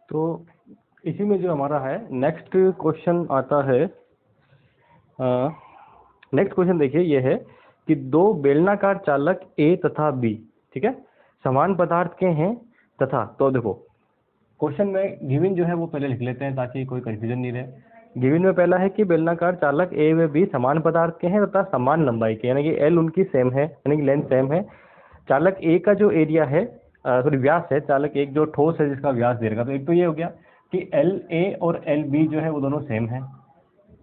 तो इसी में जो हमारा है नेक्स्ट क्वेश्चन आता है। नेक्स्ट क्वेश्चन देखिए, ये है कि दो बेलनाकार चालक ए तथा बी, ठीक है, समान पदार्थ के हैं तथा, तो देखो क्वेश्चन में गिवन जो है वो पहले लिख लेते हैं ताकि कोई कंफ्यूजन नहीं रहे। गिवन में पहला है कि बेलनाकार चालक ए व बी समान पदार्थ के हैं तथा समान लंबाई के, यानी कि एल उनकी सेम है, यानी कि लेंथ सेम है। चालक ए का जो एरिया है, सॉरी व्यास है, चालक एक जो ठोस है जिसका व्यास दे रखा, तो एक तो ये हो गया कि एल ए और एल बी जो है वो दोनों सेम है,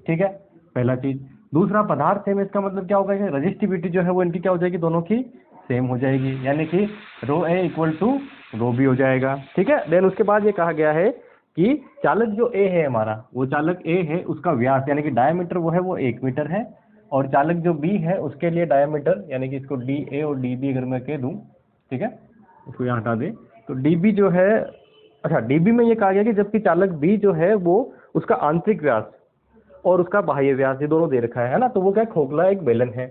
ठीक है, पहला चीज। दूसरा पदार्थ सेम है, इसका मतलब क्या होगा कि रजिस्टिविटी जो है वो इनकी क्या हो जाएगी, दोनों की सेम हो जाएगी, यानी कि रो ए इक्वल टू रो बी हो जाएगा, ठीक है। देन उसके बाद ये कहा गया है कि चालक जो ए है हमारा, वो चालक ए है उसका व्यास यानी कि डायमीटर वो है वो 1 मीटर है, और चालक जो बी है उसके लिए डायमीटर यानी कि इसको डी ए और डी बी अगर मैं कह दूं, ठीक है, इसको यहाँ हटा दे, तो डी बी जो है, अच्छा डी बी में ये कहा गया कि जबकि चालक बी जो है वो उसका आंतरिक व्यास और उसका बाह्य व्यास ये दोनों दे रखा है ना, तो वो क्या खोखला एक बेलन है,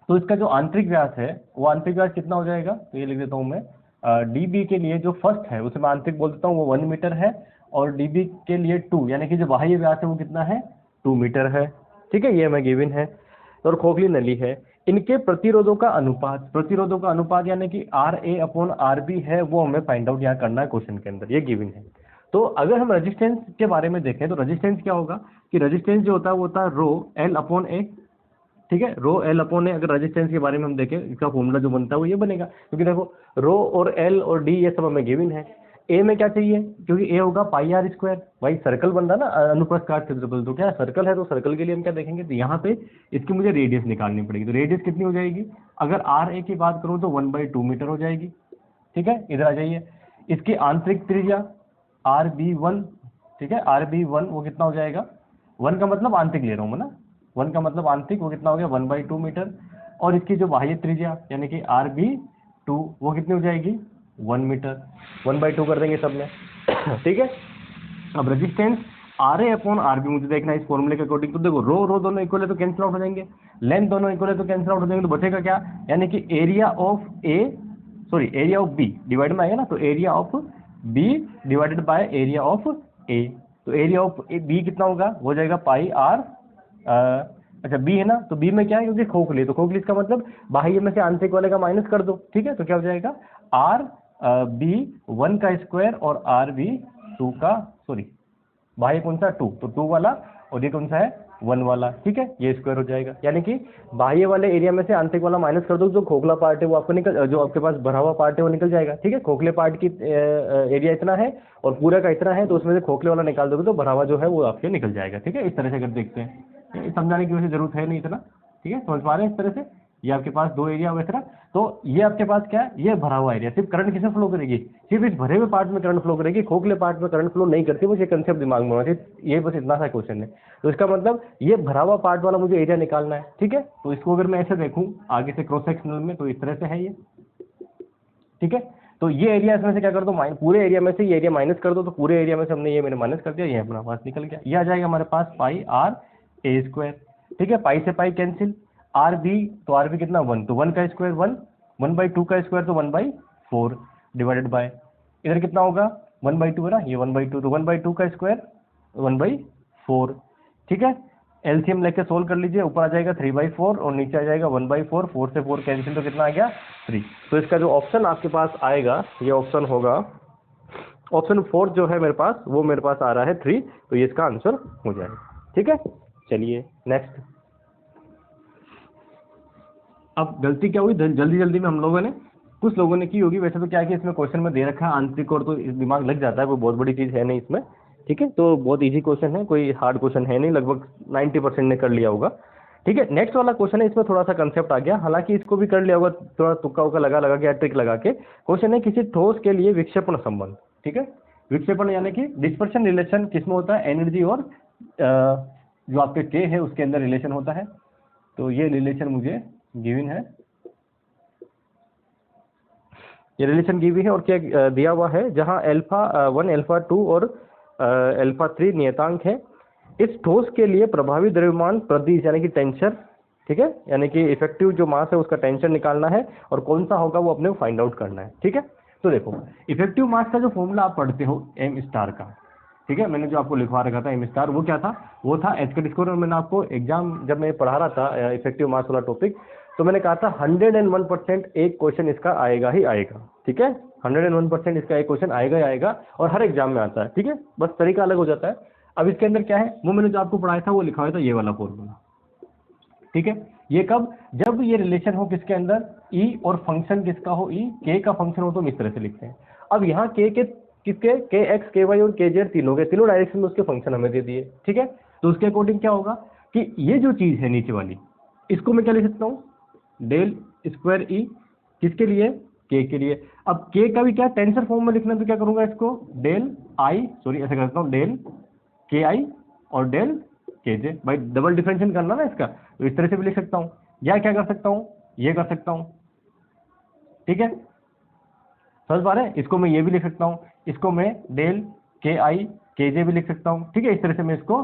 तो इसका जो आंतरिक व्यास है वो आंतरिक व्यास कितना हो जाएगा, तो ये लिख देता हूँ मैं, डी बी के लिए जो फर्स्ट है उसे मैं आंतरिक बोल देता हूँ वो 1 मीटर है, और डी बी के लिए 2 यानी कि जो बाह्य व्यास है वो कितना है 2 मीटर है, ठीक है, ये हमें गिवन है। और खोखली नली है, इनके प्रतिरोधों का अनुपात, प्रतिरोधों का अनुपात यानी कि R A upon R B है, वो हमें फाइंड आउट यहाँ करना है क्वेश्चन के अंदर, ये गिवन है। तो अगर हम रेजिस्टेंस के बारे में देखें तो रेजिस्टेंस क्या होगा कि रेजिस्टेंस जो होता है वो होता है रो एल अपॉन ए, ठीक है, रो एल अपॉन ए। अगर रेजिस्टेंस के बारे में हम देखें इसका फॉर्मूला जो बनता है वो ये बनेगा, क्योंकि देखो रो और एल और डी ये सब हमें गिवन है। ए में क्या चाहिए, क्योंकि ए होगा पाई आर स्क्वायर, भाई सर्कल बन रहा ना अनुप्रस्थ काट क्षेत्रफल, तो क्या सर्कल है तो सर्कल के लिए हम क्या देखेंगे, तो यहाँ पे इसकी मुझे रेडियस निकालनी पड़ेगी, तो रेडियस कितनी हो जाएगी, अगर आर ए की बात करूँ तो 1/2 मीटर हो जाएगी, ठीक है, इधर आ जाइए। इसकी आंतरिक त्रिज्या आर बी वन, ठीक है, आर बी वन वो कितना हो जाएगा, 1 का मतलब आंतरिक ले रहा हूँ मैं ना, 1 का मतलब आंतरिक, वो कितना हो गया 1/2 मीटर, और इसकी जो बाह्य त्रिज्या यानी कि आर बी टू वो कितनी हो जाएगी 1 मीटर, 1/2 कर देंगे सब में ठीक है। अब resistance R A upon R B मुझे देखना है इस फॉर्मूले के अकॉर्डिंग, तो देखो रो रो दोनों इक्वल है तो कैंसिल आउट हो जाएंगे, लेंथ दोनों इक्वल है तो कैंसिल आउट हो जाएंगे, तो बचेगा क्या, यानी कि area of A, sorry area of B divide में आएगा ना, तो area of B divided by area of A, तो एरिया ऑफ बी कितना होगा, हो जाएगा पाई आर, अच्छा बी है ना, तो बी में क्या है क्योंकि खोखली, तो खोखली इसका मतलब बाह्य में से आंतरिक वाले का माइनस कर दो, ठीक है, तो क्या हो जाएगा आर बी 1 का स्क्वायर और आर बी 2 का, सॉरी बाह्य कौन सा 2, तो 2 वाला, और ये कौन सा है 1 वाला, ठीक है, ये स्क्वायर हो जाएगा, यानी कि बाह्य वाले एरिया में से आंतरिक वाला माइनस कर दो, जो खोखला पार्ट है वो आपको निकल, जो आपके पास भरा हुआ पार्ट है वो निकल जाएगा, ठीक है, खोखले पार्ट की एरिया इतना है और पूरा का इतना है, तो उसमें से खोखले वाला निकाल दोगे तो भरा हुआ जो है वो आपके निकल जाएगा, ठीक है, इस तरह से अगर देखते हैं, समझाने की वैसे जरूरत है नहीं इतना, ठीक है, समझ पा रहे हैं इस तरह से, ये आपके पास दो एरिया वगैरह, तो ये आपके पास क्या है, ये भरा हुआ एरिया, सिर्फ करंट किसमें फ्लो करेगी, सिर्फ इस भरे हुए पार्ट में करंट फ्लो करेगी, खोखले पार्ट में करंट फ्लो नहीं करती, बस ये कंसेप्ट दिमाग में होना चाहिए, ये बस इतना सा क्वेश्चन है। तो इसका मतलब ये भरा हुआ पार्ट वाला मुझे एरिया निकालना है, ठीक है, तो इसको अगर मैं ऐसे देखूं आगे से क्रॉस सेक्शनल में, तो इस तरह से है ये, ठीक है, तो ये एरिया इसमें से क्या कर दो, पूरे एरिया में से ये एरिया माइनस कर दो, तो पूरे एरिया में से हमने ये मैंने माइनस कर दिया, ये अपना पास निकल गया, ये आ जाएगा हमारे पास पाई आर ए स्क्वायर, ठीक है, पाई से पाई कैंसिल, आर बी, तो आर बी कितना 1, तो 1 का स्क्वायर 1, 1/2 का स्क्वायर तो 1/4 डिवाइडेड बाय, इधर कितना होगा 1/2 है ना, ये 1/2, तो 1/2 का स्क्वायर 1/4, ठीक है, एलसीएम लेके सोल्व कर लीजिए, ऊपर आ जाएगा 3/4 और नीचे आ जाएगा 1/4, 4 से 4 कैंसिल, तो कितना आ गया 3, तो इसका जो ऑप्शन आपके पास आएगा ये ऑप्शन होगा ऑप्शन 4 जो है मेरे पास, वो मेरे पास आ रहा है 3, तो ये इसका आंसर हो जाएगा, ठीक है। चलिए नेक्स्ट, अब गलती क्या हुई, जल्दी जल्दी में हम लोगों ने, कुछ लोगों ने की होगी, वैसे तो क्या है कि इसमें क्वेश्चन में दे रखा है आंतरिक और, तो दिमाग लग जाता है, कोई बहुत बड़ी चीज़ है नहीं इसमें, ठीक है, तो बहुत इजी क्वेश्चन है, कोई हार्ड क्वेश्चन है नहीं, लगभग 90% ने कर लिया होगा, ठीक है। नेक्स्ट वाला क्वेश्चन है, इसमें थोड़ा सा कंसेप्ट आ गया, हालांकि इसको भी कर लिया होगा, थोड़ा तुक्का उक्का लगा लगा के, ट्रिक लगा के। क्वेश्चन है किसी ठोस के लिए विक्षेपण संबंध, ठीक है, विक्षेपण यानी कि डिस्पर्शन रिलेशन किसमें होता है, एनर्जी और जो आपके के है उसके अंदर रिलेशन होता है, तो ये रिलेशन मुझे गिवन है, ये रिलेशन गिवन है, और क्या दिया हुआ है, जहां α1 α2 और α3 नियतांक है, इस ठोस के लिए प्रभावी द्रव्यमान प्रदिश यानी कि टेंशन, ठीक है, यानी कि इफेक्टिव जो मास है उसका टेंशन निकालना है, और कौन सा होगा वो अपने को फाइंड आउट करना है, ठीक है। तो देखो इफेक्टिव मास का जो फॉर्मूला आप पढ़ते हो एम स्टार का, ठीक है, मैंने जो आपको लिखवा रखा था एम स्टार, वो क्या था, वो था एच का स्क्वायर। और मैंने आपको एग्जाम जब मैं पढ़ा रहा था इफेक्टिव मास वाला टॉपिक, तो मैंने कहा था 101% एक क्वेश्चन इसका आएगा ही आएगा, ठीक है, 101% इसका एक क्वेश्चन आएगा ही आएगा, और हर एग्जाम में आता है, ठीक है, बस तरीका अलग हो जाता है। अब इसके अंदर क्या है, वो मैंने जो आपको पढ़ाया था वो लिखा हुआ था ये वाला फॉर्मूला, ठीक है। ये कब, जब ये रिलेशन हो किसके अंदर, ई और फंक्शन किसका हो, ई के का फंक्शन हो, तो हम इस तरह से लिखते हैं। अब यहाँ के किसके, के एक्स के वाई और के जेड तीनों के, तीनों डायरेक्शन में उसके फंक्शन हमें दे दिए, ठीक है। तो उसके अकॉर्डिंग क्या होगा कि ये जो चीज है नीचे वाली, इसको मैं क्या लिख सकता हूँ, डेल स्क्वायर ई, किसके लिए, के लिए। अब के का भी क्या टेंसर फॉर्म में लिखना है, तो क्या करूंगा इसको, डेल आई, सॉरी ऐसे करता हूँ, डेल के आई और डेल के जे, भाई डबल डिफरेंशियल करना ना इसका, तो इस तरह से भी लिख सकता हूँ, या क्या कर सकता हूँ, ये कर सकता हूँ, ठीक है, समझ पा रहे हैं। इसको मैं ये भी लिख सकता हूँ, इसको मैं डेल के आई के जे भी लिख सकता हूँ, ठीक है, इस तरह से मैं इसको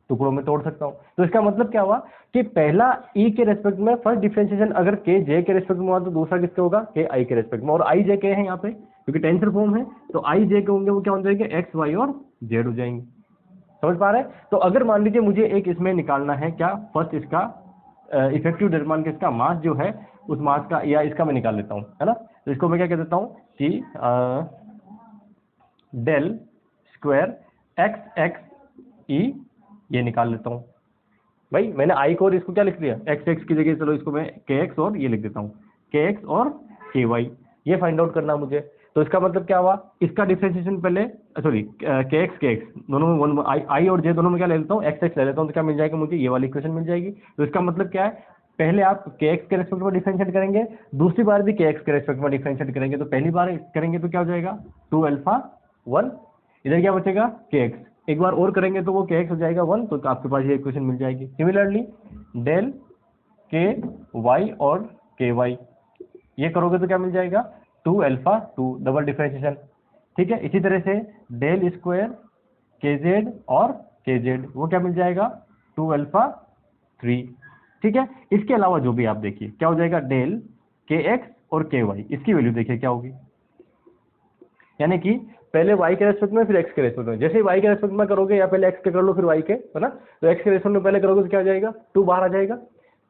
टुकड़ों में तोड़ सकता हूँ। तो इसका मतलब क्या हुआ कि पहला ई के रेस्पेक्ट में फर्स्ट डिफरेंशिएशन अगर के जे के रेस्पेक्ट में हुआ, तो दूसरा किसके होगा, के आई के रेस्पेक्ट में। और आई जे के हैं यहाँ पे, क्योंकि टेंसर फॉर्म है, तो आई जे के होंगे वो क्या हो जाएंगे, एक्स वाई और जेड हो जाएंगे, समझ पा रहे हैं। तो अगर मान लीजिए मुझे एक इसमें निकालना है क्या, फर्स्ट इसका इफेक्टिव द्रव्यमान का इसका मास जो है, उस मास का, या इसका मैं निकाल लेता हूँ, है ना। तो इसको मैं क्या कह देता हूँ कि डेल स्क्वायर एक्स एक्स ई, ये निकाल लेता हूँ। भाई मैंने आई को और इसको क्या लिख दिया, एक्स एक्स की जगह, चलो इसको मैं के एक्स और ये लिख देता हूँ, के एक्स और के वाई, ये फाइंड आउट करना मुझे। तो इसका मतलब क्या हुआ, इसका डिफरेंशिएशन पहले, सॉरी के एक्स दोनों में वन, आई और जे दोनों में क्या ले लेता हूँ, एक्स एक्स ले लेता हूँ, तो क्या मिल जाएगा मुझे, ये वाली इक्वेशन मिल जाएगी। तो इसका मतलब क्या है, पहले आप के एक्स के रेस्पेक्ट में डिफरेंशिएट करेंगे, दूसरी बार भी के एक्स के रेस्पेक्ट में डिफरेंशिएट करेंगे, तो पहली बार करेंगे तो क्या हो जाएगा 2 अल्फा 1, इधर क्या बचेगा के एक्स, एक बार और करेंगे तो वो के एक्स हो जाएगा 1, तो आपके पास ये इक्वेशन मिल जाएगी। सिमिलरली डेल के वाई और के वाई, ये करोगे तो क्या मिल जाएगा 2 अल्फा 2, डबल डिफरेंशिएशन, ठीक है। इसी तरह से डेल स्क्वायर के जेड और के जेड, वो क्या मिल जाएगा 2 अल्फा 3, ठीक है। इसके अलावा जो भी आप देखिए क्या हो जाएगा, डेल के एक्स और के वाई, इसकी वैल्यू देखिए क्या होगी, यानी कि पहले y के रेस्पेक्ट में फिर x के रेस्पेक्ट में, जैसे ही y के रेस्पेक्ट में करोगे, या पहले x के कर लो फिर y के, है ना, तो x के रेस्पेक्ट में पहले करोगे तो क्या हो जाएगा 2 बाहर आ जाएगा,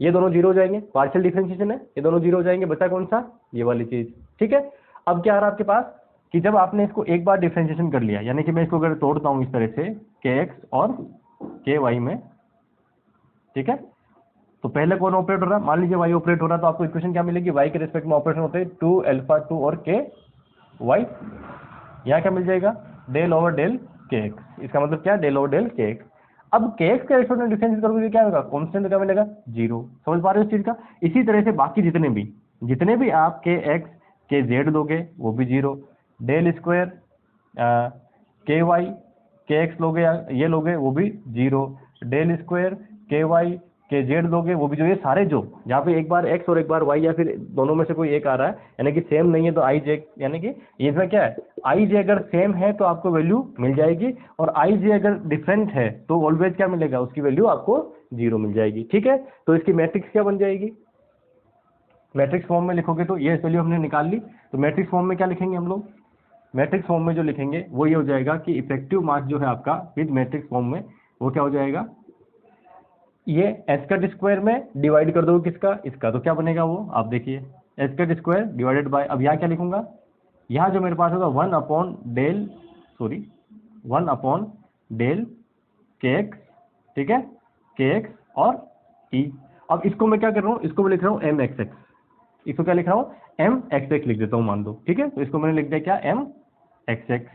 ये दोनों जीरो हो जाएंगे, पार्शियल डिफरेंशिएशन है, ये दोनों जीरो हो जाएंगे, बचा कौन सा, ये वाली चीज, ठीक है। अब क्या आ रहा है आपके पास कि जब आपने इसको एक बार डिफरेंशिएशन कर लिया, यानी कि मैं इसको अगर तोड़ता हूँ इस तरह से के एक्स और के वाई में, ठीक है, तो पहले कौन ऑपरेट हो रहा है, मान लीजिए y ऑपरेट हो रहा है, तो आपको इक्वेशन क्या मिलेगी, y के रेस्पेक्ट में ऑपरेशन होते हैं 2 अल्फा 2 और के वाई, यहाँ क्या मिल जाएगा, डेल ओवर डेल के एक्स, इसका मतलब क्या, डेल ओवर डेल के एक्स। अब के एक्स के रेस्पेक्ट में डिफरेंशिएट करोगे क्या होगा, कांस्टेंट क्या मिलेगा, 0, समझ पा रहे हो इस चीज का। इसी तरह से बाकी जितने भी आप के एक्स के जेड लोगे वो भी 0, डेल स्क्वायर के वाई के एक्स लोगे या ये लोगे वो भी 0, डेल स्क्वायर के वाई के जेड लोगे वो भी, जो ये सारे जो जहाँ पे एक बार एक्स और एक बार वाई या फिर दोनों में से कोई एक आ रहा है, यानी कि सेम नहीं है, तो आई जे, यानी कि इसमें क्या है, आई जे अगर सेम है तो आपको वैल्यू मिल जाएगी, और आई जे अगर डिफरेंट है तो ऑलवेज क्या मिलेगा, उसकी वैल्यू आपको 0 मिल जाएगी, ठीक है। तो इसकी मैट्रिक्स क्या बन जाएगी, मैट्रिक्स फॉर्म में लिखोगे तो ये वैल्यू हमने निकाल ली, तो मैट्रिक्स फॉर्म में क्या लिखेंगे हम लोग, मैट्रिक्स फॉर्म में जो लिखेंगे वो ये हो जाएगा कि इफेक्टिव मास जो है आपका विद मैट्रिक्स फॉर्म में, वो क्या हो जाएगा, ये एच का स्क्वायर में डिवाइड कर दो किसका, इसका, तो क्या बनेगा वो आप देखिए, एच का स्क्वायर डिवाइडेड बाय, अब यहाँ क्या लिखूंगा, यहाँ जो मेरे पास होगा 1 upon del, sorry 1 upon del के एक्स, ठीक है, के एक्स और ई। अब इसको मैं क्या कर रहा हूँ, इसको मैं लिख रहा हूँ एम एक्स एक्स, इसको क्या लिख रहा हूँ, एम एक्स एक्स लिख देता हूँ मान दो, ठीक है। तो इसको मैंने लिख दिया क्या, एम एक्स एक्स,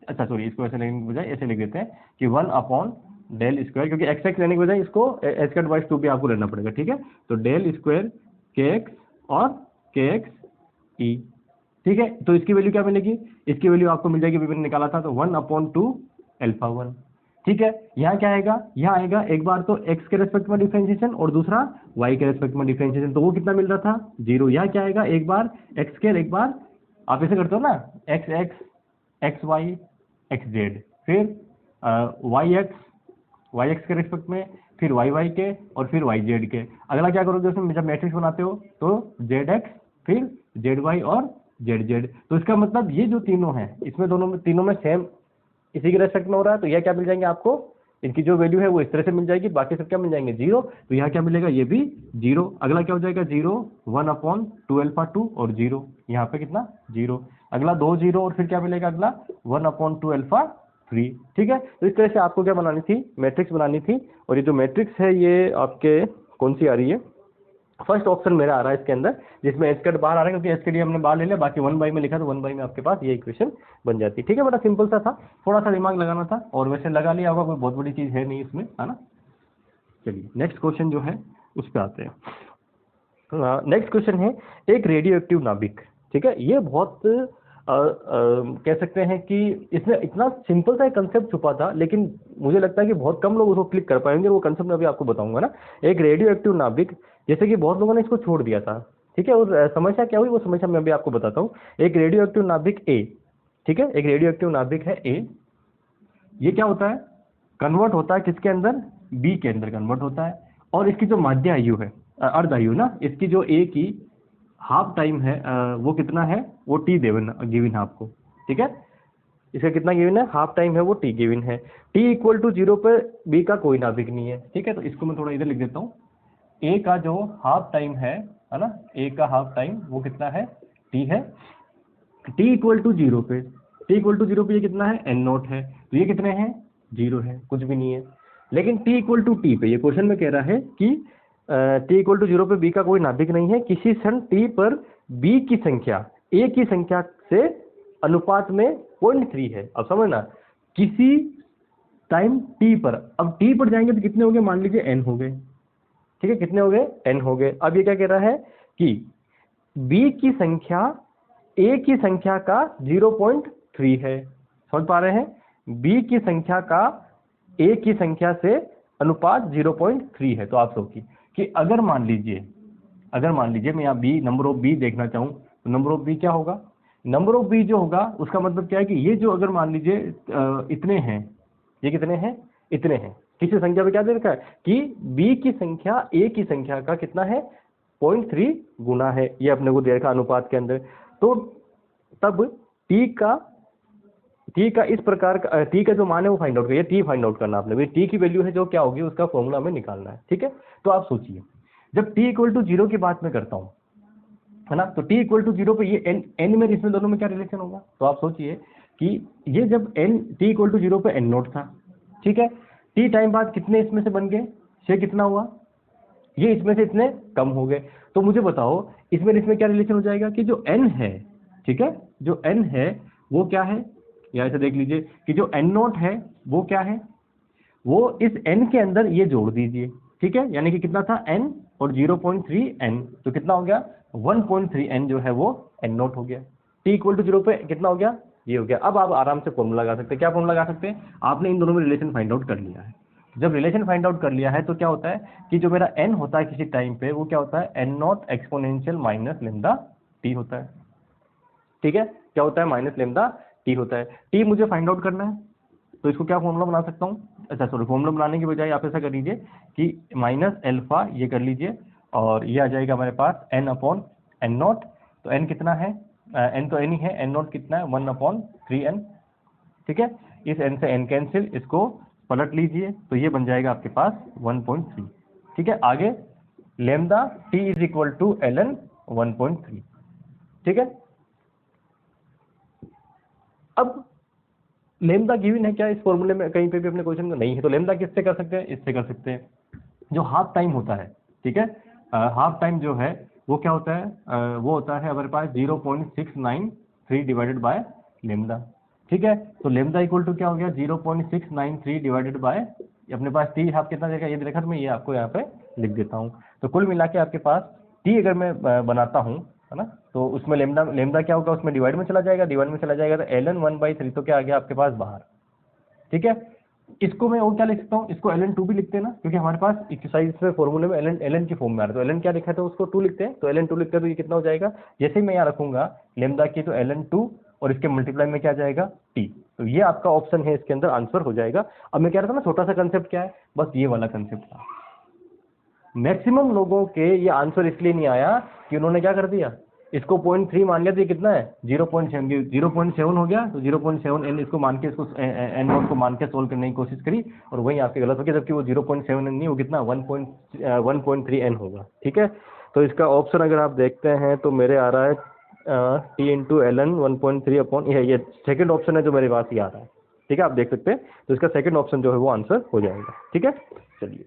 अच्छा सॉरी इसको ऐसे लिखने के बजाय ऐसे लिख देते हैं कि 1 अपॉन डेल स्क्वायर, क्योंकि एक्स एक्स लेने के बजाय इसको एच का डिवाइड 2 भी आपको लेना पड़ेगा, ठीक है। तो डेल स्क्वायर के एक्स और के एक्स ई, ठीक है। तो इसकी वैल्यू क्या मिलेगी, इसकी वैल्यू आपको मिल जाएगी, मैंने निकाला था, तो 1 अपॉन 2 अल्फा 1, ठीक है। यहाँ क्या आएगा, यहाँ आएगा एक बार तो x के रेस्पेक्ट में डिफरेंशिएशन और दूसरा y के रेस्पेक्ट में डिफरेंशिएशन, तो वो कितना मिल रहा था 0। यहाँ क्या आएगा, एक बार x स्क्वायर, एक बार आप ऐसे करते हो ना, x x x y x z, फिर y x के रेस्पेक्ट में, फिर y y के, और फिर y z के। अगला क्या करोगे उसमें, जब मैट्रिक्स बनाते हो तो z x फिर z y और जेड जेड। तो इसका मतलब ये जो तीनों हैं इसमें तीनों में सेम इसी के रेस्पेक्ट में हो रहा है, तो यह क्या मिल जाएंगे आपको, इनकी जो वैल्यू है वो इस तरह से मिल जाएगी, बाकी सब क्या मिल जाएंगे जीरो। तो यहाँ क्या मिलेगा, ये भी जीरो। अगला क्या हो जाएगा, जीरो 1/2 अल्फा 2 और जीरो, यहाँ पे कितना जीरो। अगला 2 जीरो और फिर क्या मिलेगा अगला 1/2 अल्फा 3। ठीक है, तो इस तरह से आपको क्या बनानी थी, मैट्रिक्स बनानी थी। और ये जो मैट्रिक्स है ये आपके कौन सी आ रही है, फर्स्ट ऑप्शन मेरा आ रहा है इसके अंदर, जिसमें एच कट बाहर आ रहा है, क्योंकि एच के लिए हमने बाहर ले लिया, बाकी 1 बाई में लिखा तो 1 बाई में आपके पास ये इक्वेशन बन जाती है। ठीक है, बड़ा सिंपल सा था, थोड़ा सा दिमाग लगाना था, और वैसे लगा लिया होगा, कोई बहुत बड़ी चीज है नहीं इसमें, है ना। चलिए नेक्स्ट क्वेश्चन जो है उस पर आते हैं। नेक्स्ट क्वेश्चन है एक रेडियो एक्टिव नाभिक। ठीक है, ये बहुत कह सकते हैं कि इसमें इतना सिंपल सा कंसेप्ट छुपा था, लेकिन मुझे लगता है कि बहुत कम लोग उसको क्लिक कर पाएंगे। वो कंसेप्ट मैं अभी आपको बताऊंगा ना। एक रेडियो एक्टिव नाभिक, जैसे कि बहुत लोगों ने इसको छोड़ दिया था। ठीक है, और समस्या क्या हुई वो समस्या मैं अभी आपको बताता हूँ। एक रेडियो एक्टिव नाभिक ए, ठीक है, एक रेडियो एक्टिव नाभिक है ए, ये क्या होता है, कन्वर्ट होता है किसके अंदर, बी के अंदर कन्वर्ट होता है। और इसकी जो माध्य आयु है, अर्ध आयु ना, इसकी जो ए की हाफ टाइम है वो कितना है, वो टी गिवन है आपको। ठीक है, इसका कितना गिवन है, हाफ टाइम है वो टी गिवन है। टी इक्वल टू 0 पे बी का कोई नाभिक नहीं है। ठीक है, तो इसको मैं थोड़ा इधर लिख देता हूँ। ए का जो हाफ टाइम है ना, ए का हाफ टाइम वो कितना है, टी है। टी इक्वल टू 0 पे, टी इक्वल टू 0 पे ये कितना है, एन नॉट है। तो ये कितने हैं, 0 है, कुछ भी नहीं है। लेकिन टी इक्वल टू टी पे, ये क्वेश्चन में कह रहा है कि टी इक्वल टू 0 पे बी का कोई नाभिक नहीं है, किसी क्षण टी पर बी की संख्या ए की संख्या से अनुपात में 0.3 है। अब समझना, किसी टाइम टी पर, अब टी पर जाएंगे तो कितने हो गए, मान लीजिए एन हो गए। ठीक है, कितने हो गए, एन हो गए। अब ये क्या कह रहा है कि बी की संख्या ए की संख्या का 0.3 है। समझ पा रहे हैं, बी की संख्या का ए की संख्या से अनुपात 0.3 है। तो आप सोचिए कि अगर मान लीजिए मैं यहाँ बी, नंबर ऑफ बी देखना चाहूँ, तो नंबर ऑफ बी क्या होगा, नंबर ऑफ बी जो होगा उसका मतलब क्या है कि ये जो अगर मान लीजिए इतने हैं, ये कितने हैं, इतने हैं, किसी संख्या पे क्या दे रखा है कि बी की संख्या ए की संख्या का कितना है, 0.3 गुना है, ये अपने को दे रखा अनुपात के अंदर। तो तब टी का इस प्रकार का, टी का जो मान है वो फाइंड आउट करिए, टी फाइंड आउट करना आपने, भाई टी की वैल्यू है जो क्या होगी उसका फॉर्मूला में निकालना है। ठीक है, तो आप सोचिए जब टी इक्वल टू 0 की बात मैं करता हूँ, है ना, तो टी इक्वल टू 0 पे ये एन में, इसमें दोनों में क्या रिलेशन होगा। तो आप सोचिए कि ये जब एन टी इक्वल टू 0 पे एन नोट था, ठीक है, टी टाइम बाद कितने इसमें से बन गए, से कितना हुआ, ये इसमें से इतने कम हो गए। तो मुझे बताओ इसमें क्या रिलेशन हो जाएगा कि जो एन है, ठीक है, जो एन है वो क्या है, या ऐसे देख लीजिए कि जो एन नोट है वो क्या है, वो इस एन के अंदर ये जोड़ दीजिए। ठीक है, यानी कि कितना था एन और 0.3 एन, तो कितना हो गया 1.3 एन जो है वो एन नोट हो गया। टी इक्वल टू 0 पे कितना हो गया, ये हो गया। अब आप आराम से फॉर्मूला लगा सकते हैं। क्या फॉर्मूला लगा सकते हैं, आपने इन दोनों में रिलेशन फाइंड आउट कर लिया है। जब रिलेशन फाइंड आउट कर लिया है तो क्या होता है कि जो मेरा एन होता है किसी टाइम पे, वो क्या होता है, N naught exponential minus lambda t होता है। ठीक है, क्या होता है, माइनस लेमडा टी होता है। टी मुझे फाइंड आउट करना है, तो इसको क्या फॉर्मूला बना सकता हूँ, अच्छा सॉरी, फॉर्मूला बनाने की बजाय आप ऐसा कर लीजिए कि माइनस एल्फा ये कर लीजिए, और ये आ जाएगा हमारे पास एन अपॉन एन नॉट। तो एन कितना है, एन तो एन ही है, एन नॉट कितना है 1/3 एन। ठीक है, इस एन से एन कैंसिल, इसको पलट लीजिए तो ये बन जाएगा आपके पास 1.3। ठीक है, आगे lambda t is equal to L N 1.3। ठीक है, अब लेमडा गिवन है क्या इस फॉर्मूले में, कहीं पे भी अपने क्वेश्चन में नहीं है, तो लेमडा किससे कर सकते हैं, इससे कर सकते हैं। जो हाफ टाइम होता है, ठीक है, हाफ टाइम जो है वो क्या होता है, वो होता है हमारे पास 0.693 डिवाइडेड बाय लेमडा। ठीक है, तो लेमडा इक्वल टू क्या हो गया 0.693 डिवाइडेड बाय, अपने पास टी हाफ कितना देगा ये देखा, तो मैं ये आपको यहाँ पे लिख देता हूँ। तो कुल मिला के आपके पास टी अगर मैं बनाता हूँ, है ना, तो उसमें लेमडा क्या होगा, उसमें डिवाइड में चला जाएगा, तो ln 1/3 तो क्या आ गया आपके पास बाहर। ठीक है, इसको मैं और क्या लिख सकता हूँ, इसको ln2 भी लिखते हैं ना, क्योंकि हमारे पास एक्सरसाइज में फॉर्मूले में ln की फॉर्म में आ रहा है, तो ln क्या लिखा है तो उसको 2 लिखते हैं, तो ln2 लिखते हैं तो ये कितना हो जाएगा, जैसे ही मैं यहाँ रखूंगा लेमडा की, तो ln2 और इसके मल्टीप्लाई में क्या जाएगा टी। तो ये आपका ऑप्शन है, इसके अंदर आंसर हो जाएगा। अब मैं कह रहा था ना छोटा सा कंसेप्ट क्या है, बस ये वाला कंसेप्ट था। मैक्सिमम लोगों के ये आंसर इसलिए नहीं आया कि उन्होंने क्या कर दिया, इसको 0.3 मान लिया तो ये कितना है 0.7, 0.7 हो गया, तो 0.7 n इसको मान के, इसको n नॉट को मान के सोल्व करने की कोशिश करी और वही आपकी गलत हो गया, जबकि वो 0.7 n नहीं, वो कितना 1.3 n होगा। ठीक है, तो इसका ऑप्शन अगर आप देखते हैं तो मेरे आ रहा है t into L N 1.3 upon, ये सेकंड ऑप्शन है जो मेरे पास ये आ रहा है। ठीक है, आप देख सकते हैं, तो इसका सेकंड ऑप्शन जो है वो आंसर हो जाएगा। ठीक है, चलिए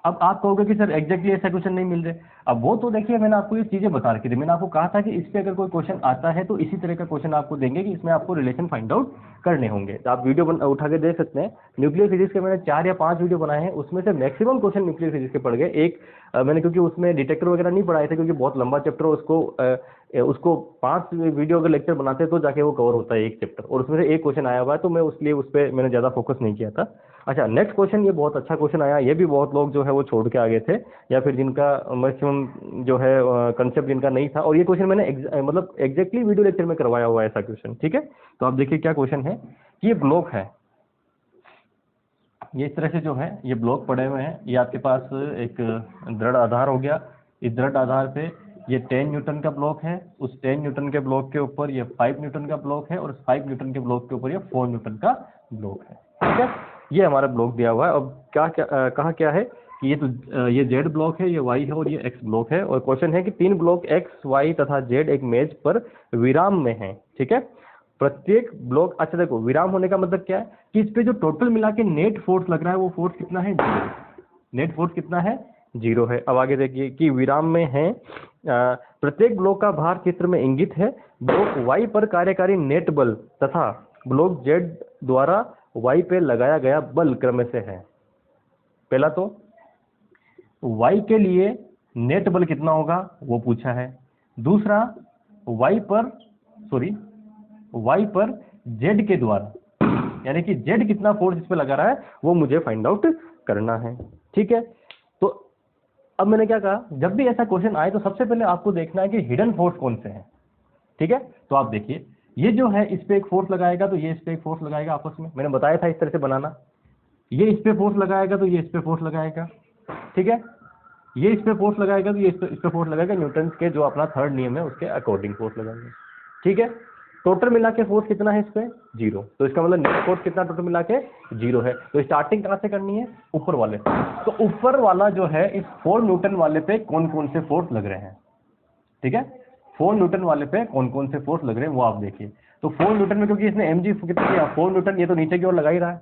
अब आप कहोगे कि सर एग्जैक्टली ऐसा क्वेश्चन नहीं मिल रहे। अब वो तो देखिए मैंने आपको ये चीजें बता रखी थी, मैंने आपको कहा था कि इस पे अगर कोई क्वेश्चन आता है तो इसी तरह का क्वेश्चन आपको देंगे कि इसमें आपको रिलेशन फाइंड आउट करने होंगे। तो आप वीडियो उठा के देख सकते हैं, न्यूक्लियर फिजिक्स के मैंने 4 या 5 वीडियो बनाए हैं, उसमें से मैक्सिमम क्वेश्चन न्यूक्लियर फिजिक्स के पड़ गए। एक मैंने क्योंकि उसमें डिटेक्टर वगैरह नहीं पढ़ाए थे, क्योंकि बहुत लंबा चैप्टर, उसको 5 वीडियो अगर लेक्चर बनाते तो जाके वो कवर होता है एक चैप्टर, और उसमें से एक क्वेश्चन आया हुआ है, तो मैं उसलिए उस पर मैंने ज़्यादा फोकस नहीं किया था। अच्छा, नेक्स्ट क्वेश्चन, ये बहुत अच्छा क्वेश्चन आया, ये भी बहुत लोग जो है वो छोड़ के आ गए थे, या फिर जिनका मैक्सिमम जो है कंसेप्ट जिनका नहीं था, और ये क्वेश्चन मैंने मतलब एग्जैक्टली वीडियो लेक्चर में करवाया हुआ है ऐसा क्वेश्चन। ठीक है, तो आप देखिए क्या क्वेश्चन है कि ये ब्लॉक है, ये इस तरह से जो है ये ब्लॉक पड़े हुए हैं, ये आपके पास एक दृढ़ आधार हो गया, इस दृढ़ आधार पे ये 10 न्यूटन का ब्लॉक है, उस 10 न्यूटन के ब्लॉक के ऊपर ये 5 न्यूटन का ब्लॉक है, और उस 5 न्यूटन के ब्लॉक के ऊपर ये 4 न्यूटन का ब्लॉक है। ठीक है, ये हमारा ब्लॉक दिया हुआ है। अब कहा क्या है कि ये जेड ब्लॉक है, ये वाई है, और ये एक्स ब्लॉक है, और क्वेश्चन है कि 3 ब्लॉक एक्स वाई तथा जेड एक मेज पर विराम में है। ठीक है, प्रत्येक ब्लॉक, अच्छा देखो विराम होने का मतलब क्या है कि इस पे जो टोटल मिला के नेट फोर्स लग रहा है वो फोर्स कितना है, 0। नेट फोर्स कितना है, 0 है। अब आगे देखिए कि विराम में है, प्रत्येक ब्लॉक का भार चित्र में इंगित है, ब्लॉक वाई पर कार्यकारी नेट बल तथा ब्लॉक जेड द्वारा वाई पे लगाया गया बल क्रम से है। पहला तो वाई के लिए नेट बल कितना होगा वो पूछा है, दूसरा वाई पर जेड के द्वारा, यानी कि जेड कितना फोर्स इस पे लगा रहा है वो मुझे फाइंड आउट करना है। ठीक है, तो अब मैंने क्या कहा, जब भी ऐसा क्वेश्चन आए तो सबसे पहले आपको देखना है कि हिडन फोर्स कौन से हैं। ठीक है, तो आप देखिए ये जो है इस पे एक फोर्स लगाएगा तो ये इस पे एक फोर्स लगाएगा, आपस में मैंने बताया था इस तरह से बनाना, ये इस पे फोर्स लगाएगा तो ये इस पे फोर्स लगाएगा। ठीक है, ये इस पे फोर्स लगाएगा तो ये इस पे फोर्स लगाएगा, न्यूटन के जो अपना थर्ड नियम है उसके अकॉर्डिंग फोर्स लगाएंगे। ठीक है, टोटल मिला के फोर्स कितना है इस पे, 0, तो इसका मतलब नेट फोर्स कितना टोटल मिला के 0 है। तो स्टार्टिंग कहाँ से करनी है, ऊपर वाले, तो ऊपर वाला जो है इस 4 न्यूटन वाले पे कौन कौन से फोर्स लग रहे हैं। ठीक है, 4 न्यूटन वाले पे कौन कौन से फोर्स लग रहे हैं वो आप देखिए। तो 4 न्यूटन में क्योंकि इसने mg कितना किया, 4 न्यूटन, ये तो नीचे की ओर लगा ही रहा है,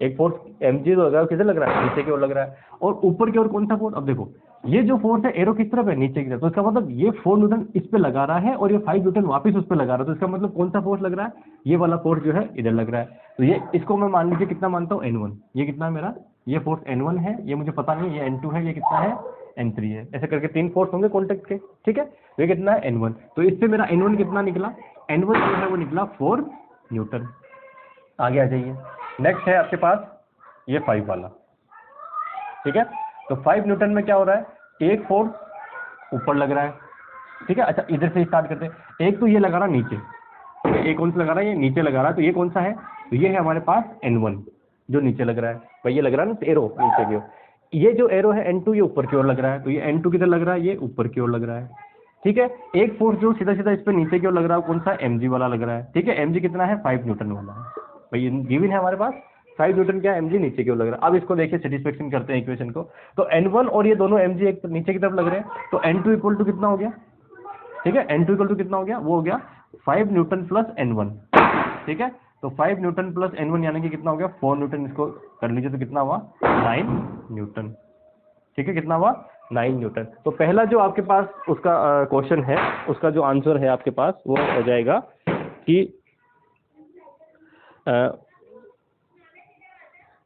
एक फोर्स mg तो लगा, किसे लग रहा है, नीचे की ओर लग रहा है, और ऊपर की ओर कौन सा फोर्स, अब देखो ये जो फोर्स है एरो किस तरफ है, नीचे की तरफ, तो इसका मतलब ये 4 न्यूटन इस पे लगा रहा है और ये 5 न्यूटन वापस उस पे लगा रहा है, तो इसका मतलब कौन सा फोर्स लग रहा है, ये वाला फोर्स जो है इधर लग रहा है। तो ये इसको मैं मान लीजिए कितना मानता हूँ, n1, ये कितना है मेरा, ये फोर्स n1 है, ये मुझे पता नहीं ये n2 है, ये कितना है n3 है, ऐसे करके 3 फोर्स होंगे कॉन्टेक्ट के। ठीक है, तो ये कितना है n1, तो इससे मेरा n1 कितना निकला, n1 जो है वो निकला 4 न्यूटन। आगे आ जाइए, नेक्स्ट है आपके पास ये 5 वाला। ठीक है, तो 5 न्यूटन में क्या हो रहा है, एक फोर्स ऊपर लग रहा है। ठीक है, अच्छा इधर से स्टार्ट करते हैं, एक तो ये लगा रहा नीचे, ठीक है, एक कौन सा लगा रहा है, ये नीचे लगा रहा है, तो ये कौन सा है, तो ये है हमारे पास n1 जो नीचे लग रहा है, भाई ये लग रहा है ना एरो नीचे की ओर, ये जो एरो है n2 ये ऊपर की ओर लग रहा है, तो ये n2 किधर लग रहा है, ये ऊपर की ओर लग रहा है। ठीक है, एक फोर्स जो सीधा सीधा इस पे नीचे की ओर लग रहा है कौन सा, mg वाला लग रहा है। ठीक है, mg कितना है, 5 न्यूटन वाला है, भाई गिवन है हमारे पास 5 न्यूटन क्या, mg नीचे की ओर लग रहा है। अब इसको देखिए सेटिस्फेक्शन करते हैं इक्वेशन को, तो n1 और ये दोनों mg एक नीचे की तरफ लग रहे हैं, तो n2 इक्वल टू कितना हो गया, ठीक है, n2 इक्वल टू कितना हो गया, वो हो गया 5 न्यूटन प्लस n1। ठीक है, तो 5 न्यूटन प्लस n1 यानी कि कितना हो गया, 4 न्यूटन, इसको कर लीजिए तो कितना हुआ, 9 न्यूटन। ठीक है, कितना हुआ, 9 न्यूटन। तो पहला जो आपके पास उसका क्वेश्चन है, उसका जो आंसर है आपके पास वो हो जाएगा कि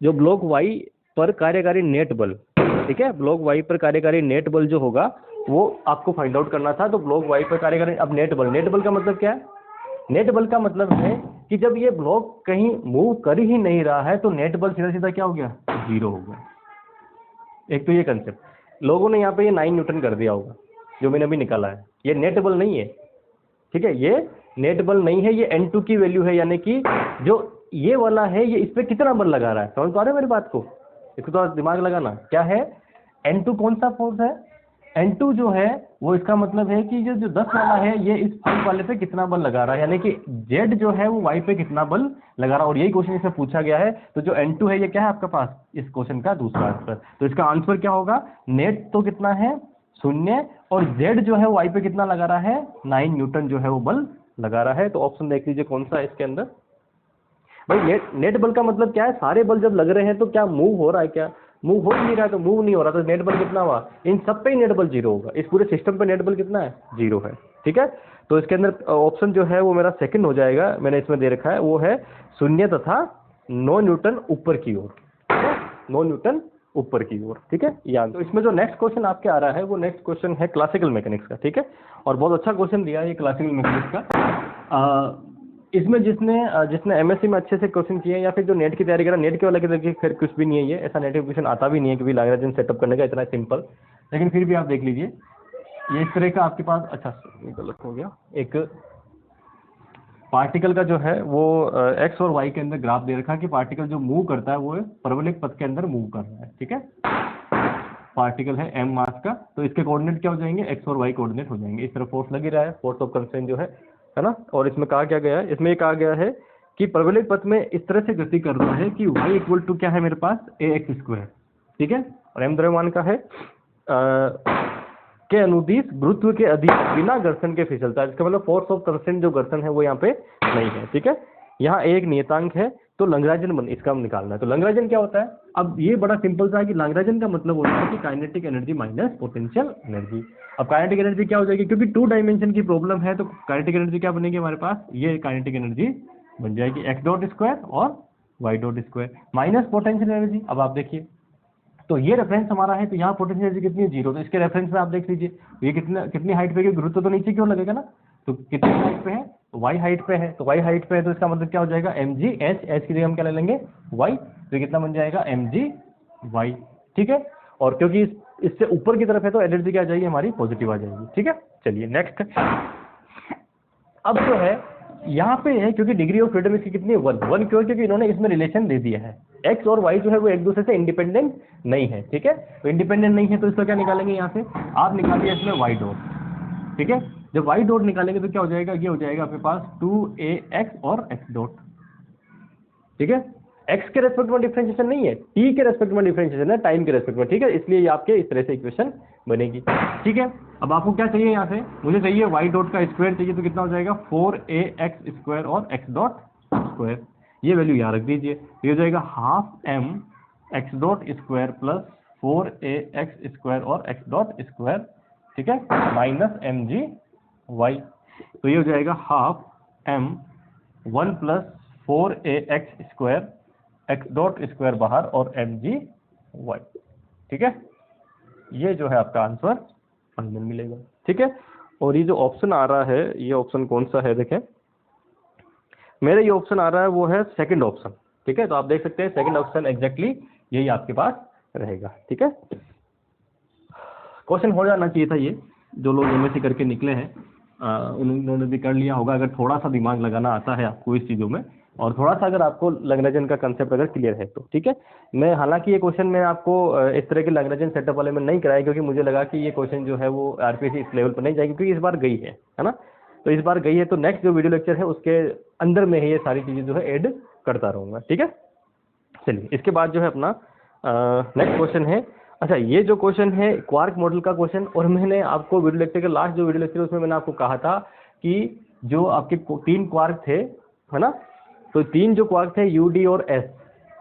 जो ब्लॉक वाई पर कार्यकारी नेट बल, ठीक है, ब्लॉक वाई पर कार्यकारी नेट बल जो होगा वो आपको फाइंड आउट करना था। तो ब्लॉक वाई पर कार्यकारी, अब नेट बल का मतलब क्या है, नेट बल का मतलब है कि जब ये ब्लॉक कहीं मूव कर ही नहीं रहा है तो नेट बल सीधा सीधा क्या हो गया, 0 हो गया। एक तो ये कंसेप्ट लोगों ने यहाँ पे ये 9 न्यूटन कर दिया होगा जो मैंने अभी निकाला है, ये नेट बल नहीं है। ठीक है, ये नेट बल नहीं है, ये n2 की वैल्यू है, यानी कि जो ये वाला है ये इस पे कितना बल लगा रहा है, समझ पा रहे हैं मेरी बात को, इसको थोड़ा दिमाग लगाना। क्या है, n2 कौन सा फोर्स है, N2 जो है वो इसका मतलब है कि जो 10 वाला है ये इस 5 वाले पे कितना बल लगा रहा है, यानी कि Z जो है वो Y पे कितना बल लगा रहा है, और यही क्वेश्चन इसमें पूछा गया है। तो जो N2 है ये क्या है आपके पास इस क्वेश्चन का दूसरा आंसर। तो इसका आंसर क्या होगा, नेट तो कितना है 0, और Z जो है वो Y पे कितना लगा रहा है 9 न्यूटन जो है वो बल लगा रहा है। तो ऑप्शन देख लीजिए कौन सा है इसके अंदर। भाई नेट बल का मतलब क्या है, सारे बल जब लग रहे हैं तो क्या मूव हो रहा है, क्या मूव हो ही नहीं रहा है, तो मूव नहीं हो रहा तो नेट बल कितना हुआ, इन सब पे ही नेट बल 0 होगा, इस पूरे सिस्टम पे नेट बल कितना है 0 है। ठीक है, तो इसके अंदर ऑप्शन जो है वो मेरा सेकंड हो जाएगा, मैंने इसमें दे रखा है वो है 0 तथा 9 न्यूटन ऊपर की ओर, 9 न्यूटन ऊपर की ओर। ठीक है, याद। तो इसमें जो नेक्स्ट क्वेश्चन आपके आ रहा है वो नेक्स्ट क्वेश्चन है क्लासिकल मैकेनिक्स का। ठीक है, और बहुत अच्छा क्वेश्चन दिया है ये क्लासिकल मैकेनिक्स का। इसमें जिसने एमएससी में अच्छे से क्वेश्चन किए हैं या फिर जो नेट की तैयारी कर रहा है, नेट के वाला की देखिए फिर कुछ भी नहीं है, ये ऐसा नेट क्वेश्चन आता भी नहीं है, क्योंकि लैग्रेंज सेटअप करने का इतना सिंपल, लेकिन फिर भी आप देख लीजिए ये इस तरह का आपके पास। अच्छा गलत हो गया, एक पार्टिकल का जो है वो एक्स और वाई के अंदर ग्राफ दे रखा है कि पार्टिकल जो मूव करता है वो परवलयिक पथ के अंदर मूव कर रहा है। ठीक है, पार्टिकल है m मास का, तो इसके कोऑर्डिनेट क्या हो जाएंगे, x और y कोऑर्डिनेट हो जाएंगे। इस तरह फोर्स लग ही रहा है, फोर्स ऑफ कंस्ट्रेंट जो है ना। और इसमें कहा क्या गया है, इसमें ये कहा गया है कि परवलयिक पथ में इस तरह से गति कर रहा है कि y इक्वल टू क्या है मेरे पास ax²। ठीक है, और m द्रव्यमान का है के अनुदिश गुरुत्व के अधीन बिना घर्षण के फिसलता है। इसका मतलब फोर्स ऑफ कंस्ट्रेंट जो घर्षण है वो यहाँ पे नहीं है। ठीक है, यहाँ एक नियतांक है, तो लैग्रेंजन इसका निकालना है। तो लैग्रेंजन क्या होता है, अब ये बड़ा सिंपल सा है कि लैग्रेंजन का मतलब होता है कि kinetic energy minus potential energy. अब काइनेटिक एनर्जी क्या हो जाएगी, क्योंकि 2 डायमेंशन की प्रॉब्लम है, तो काइनेटिक एनर्जी क्या बनेगी हमारे पास, ये काइनेटिक एनर्जी बन जाएगी x.² और y.² माइनस पोटेंशियल एनर्जी। अब आप देखिए, तो ये रेफरेंस हमारा है, तो यहाँ पोटेंशियल एनर्जी कितनी है 0, तो इसके रेफरेंस में आप देख लीजिए ये कितनी हाइट पे, गुरुत्व तो नीचे क्यों लगेगा ना, तो कितनी हाइट पे है, तो y हाइट पे है, तो y हाइट पे है, तो इसका मतलब क्या हो जाएगा mg h की जगह हम क्या ले लेंगे y, तो कितना बन जाएगा mg y। ठीक है, और क्योंकि इससे ऊपर की तरफ है तो एनर्जी क्या आ जाएगी हमारी पॉजिटिव आ जाएगी। ठीक है, चलिए नेक्स्ट। अब जो है यहाँ पे है, क्योंकि डिग्री ऑफ फ्रीडम इसकी कितनी है 1 क्यों, क्योंकि इन्होंने इसमें रिलेशन दे दिया है, x और y जो है वो एक दूसरे से इंडिपेंडेंट नहीं है। ठीक है, तो इंडिपेंडेंट नहीं है तो इसका क्या निकालेंगे, यहाँ से आप निकालिए इसमें y डॉट। ठीक है, जब y डॉट निकालेंगे तो क्या हो जाएगा, ये हो जाएगा आपके पास 2ax और x डॉट। ठीक है, x के रेस्पेक्ट में डिफरेंशिएशन नहीं है, t के रेस्पेक्ट में डिफरेंशिएशन है, टाइम के रेस्पेक्ट में। ठीक है, इसलिए ये आपके इस तरह से इक्वेशन बनेगी। ठीक है, अब आपको क्या चाहिए यहाँ से, मुझे चाहिए y डॉट का स्क्वायर चाहिए, तो कितना हो जाएगा 4ax² और x डॉट स्क्वायर, ये वैल्यू यहाँ रख दीजिए, ये हो जाएगा half m x dot square plus 4ax² और x डॉट स्क्वायर। ठीक है, माइनस mg y, तो ये हो जाएगा half m 1 plus 4ax² x dot square बाहर और mg y। ठीक है, ये जो है आपका आंसर फाइनल मिलेगा। ठीक है, और ये जो ऑप्शन आ रहा है, ये ऑप्शन कौन सा है देखें, मेरा ये ऑप्शन आ रहा है वो है सेकंड ऑप्शन। ठीक है, तो आप देख सकते हैं सेकंड ऑप्शन एग्जैक्टली यही आपके पास रहेगा। ठीक है, क्वेश्चन हो जाना चाहिए था, ये जो लोग एमएससी करके निकले हैं उन्होंने भी कर लिया होगा, अगर थोड़ा सा दिमाग लगाना आता है आपको इस चीज़ों में, और थोड़ा सा अगर आपको लैग्रेंजन का कंसेप्ट अगर क्लियर है तो। ठीक है, मैं हालांकि ये क्वेश्चन मैं आपको इस तरह के लैग्रेंजन सेटअप वाले में नहीं कराया, क्योंकि मुझे लगा कि ये क्वेश्चन जो है वो आरपीएससी इस लेवल पर नहीं जाएगी, क्योंकि इस बार गई है ना, तो इस बार गई है, तो नेक्स्ट जो वीडियो लेक्चर है उसके अंदर में ही ये सारी चीज़ें जो है ऐड करता रहूँगा। ठीक है, चलिए इसके बाद जो है अपना नेक्स्ट क्वेश्चन है। अच्छा, ये जो क्वेश्चन है क्वार्क मॉडल का क्वेश्चन, और मैंने आपको वीडियो लेक्चर के लास्ट जो वीडियो लेक्चर उसमें मैंने आपको कहा था कि जो आपके 3 क्वार्क थे, है ना, तो 3 जो क्वार्क थे UD और S,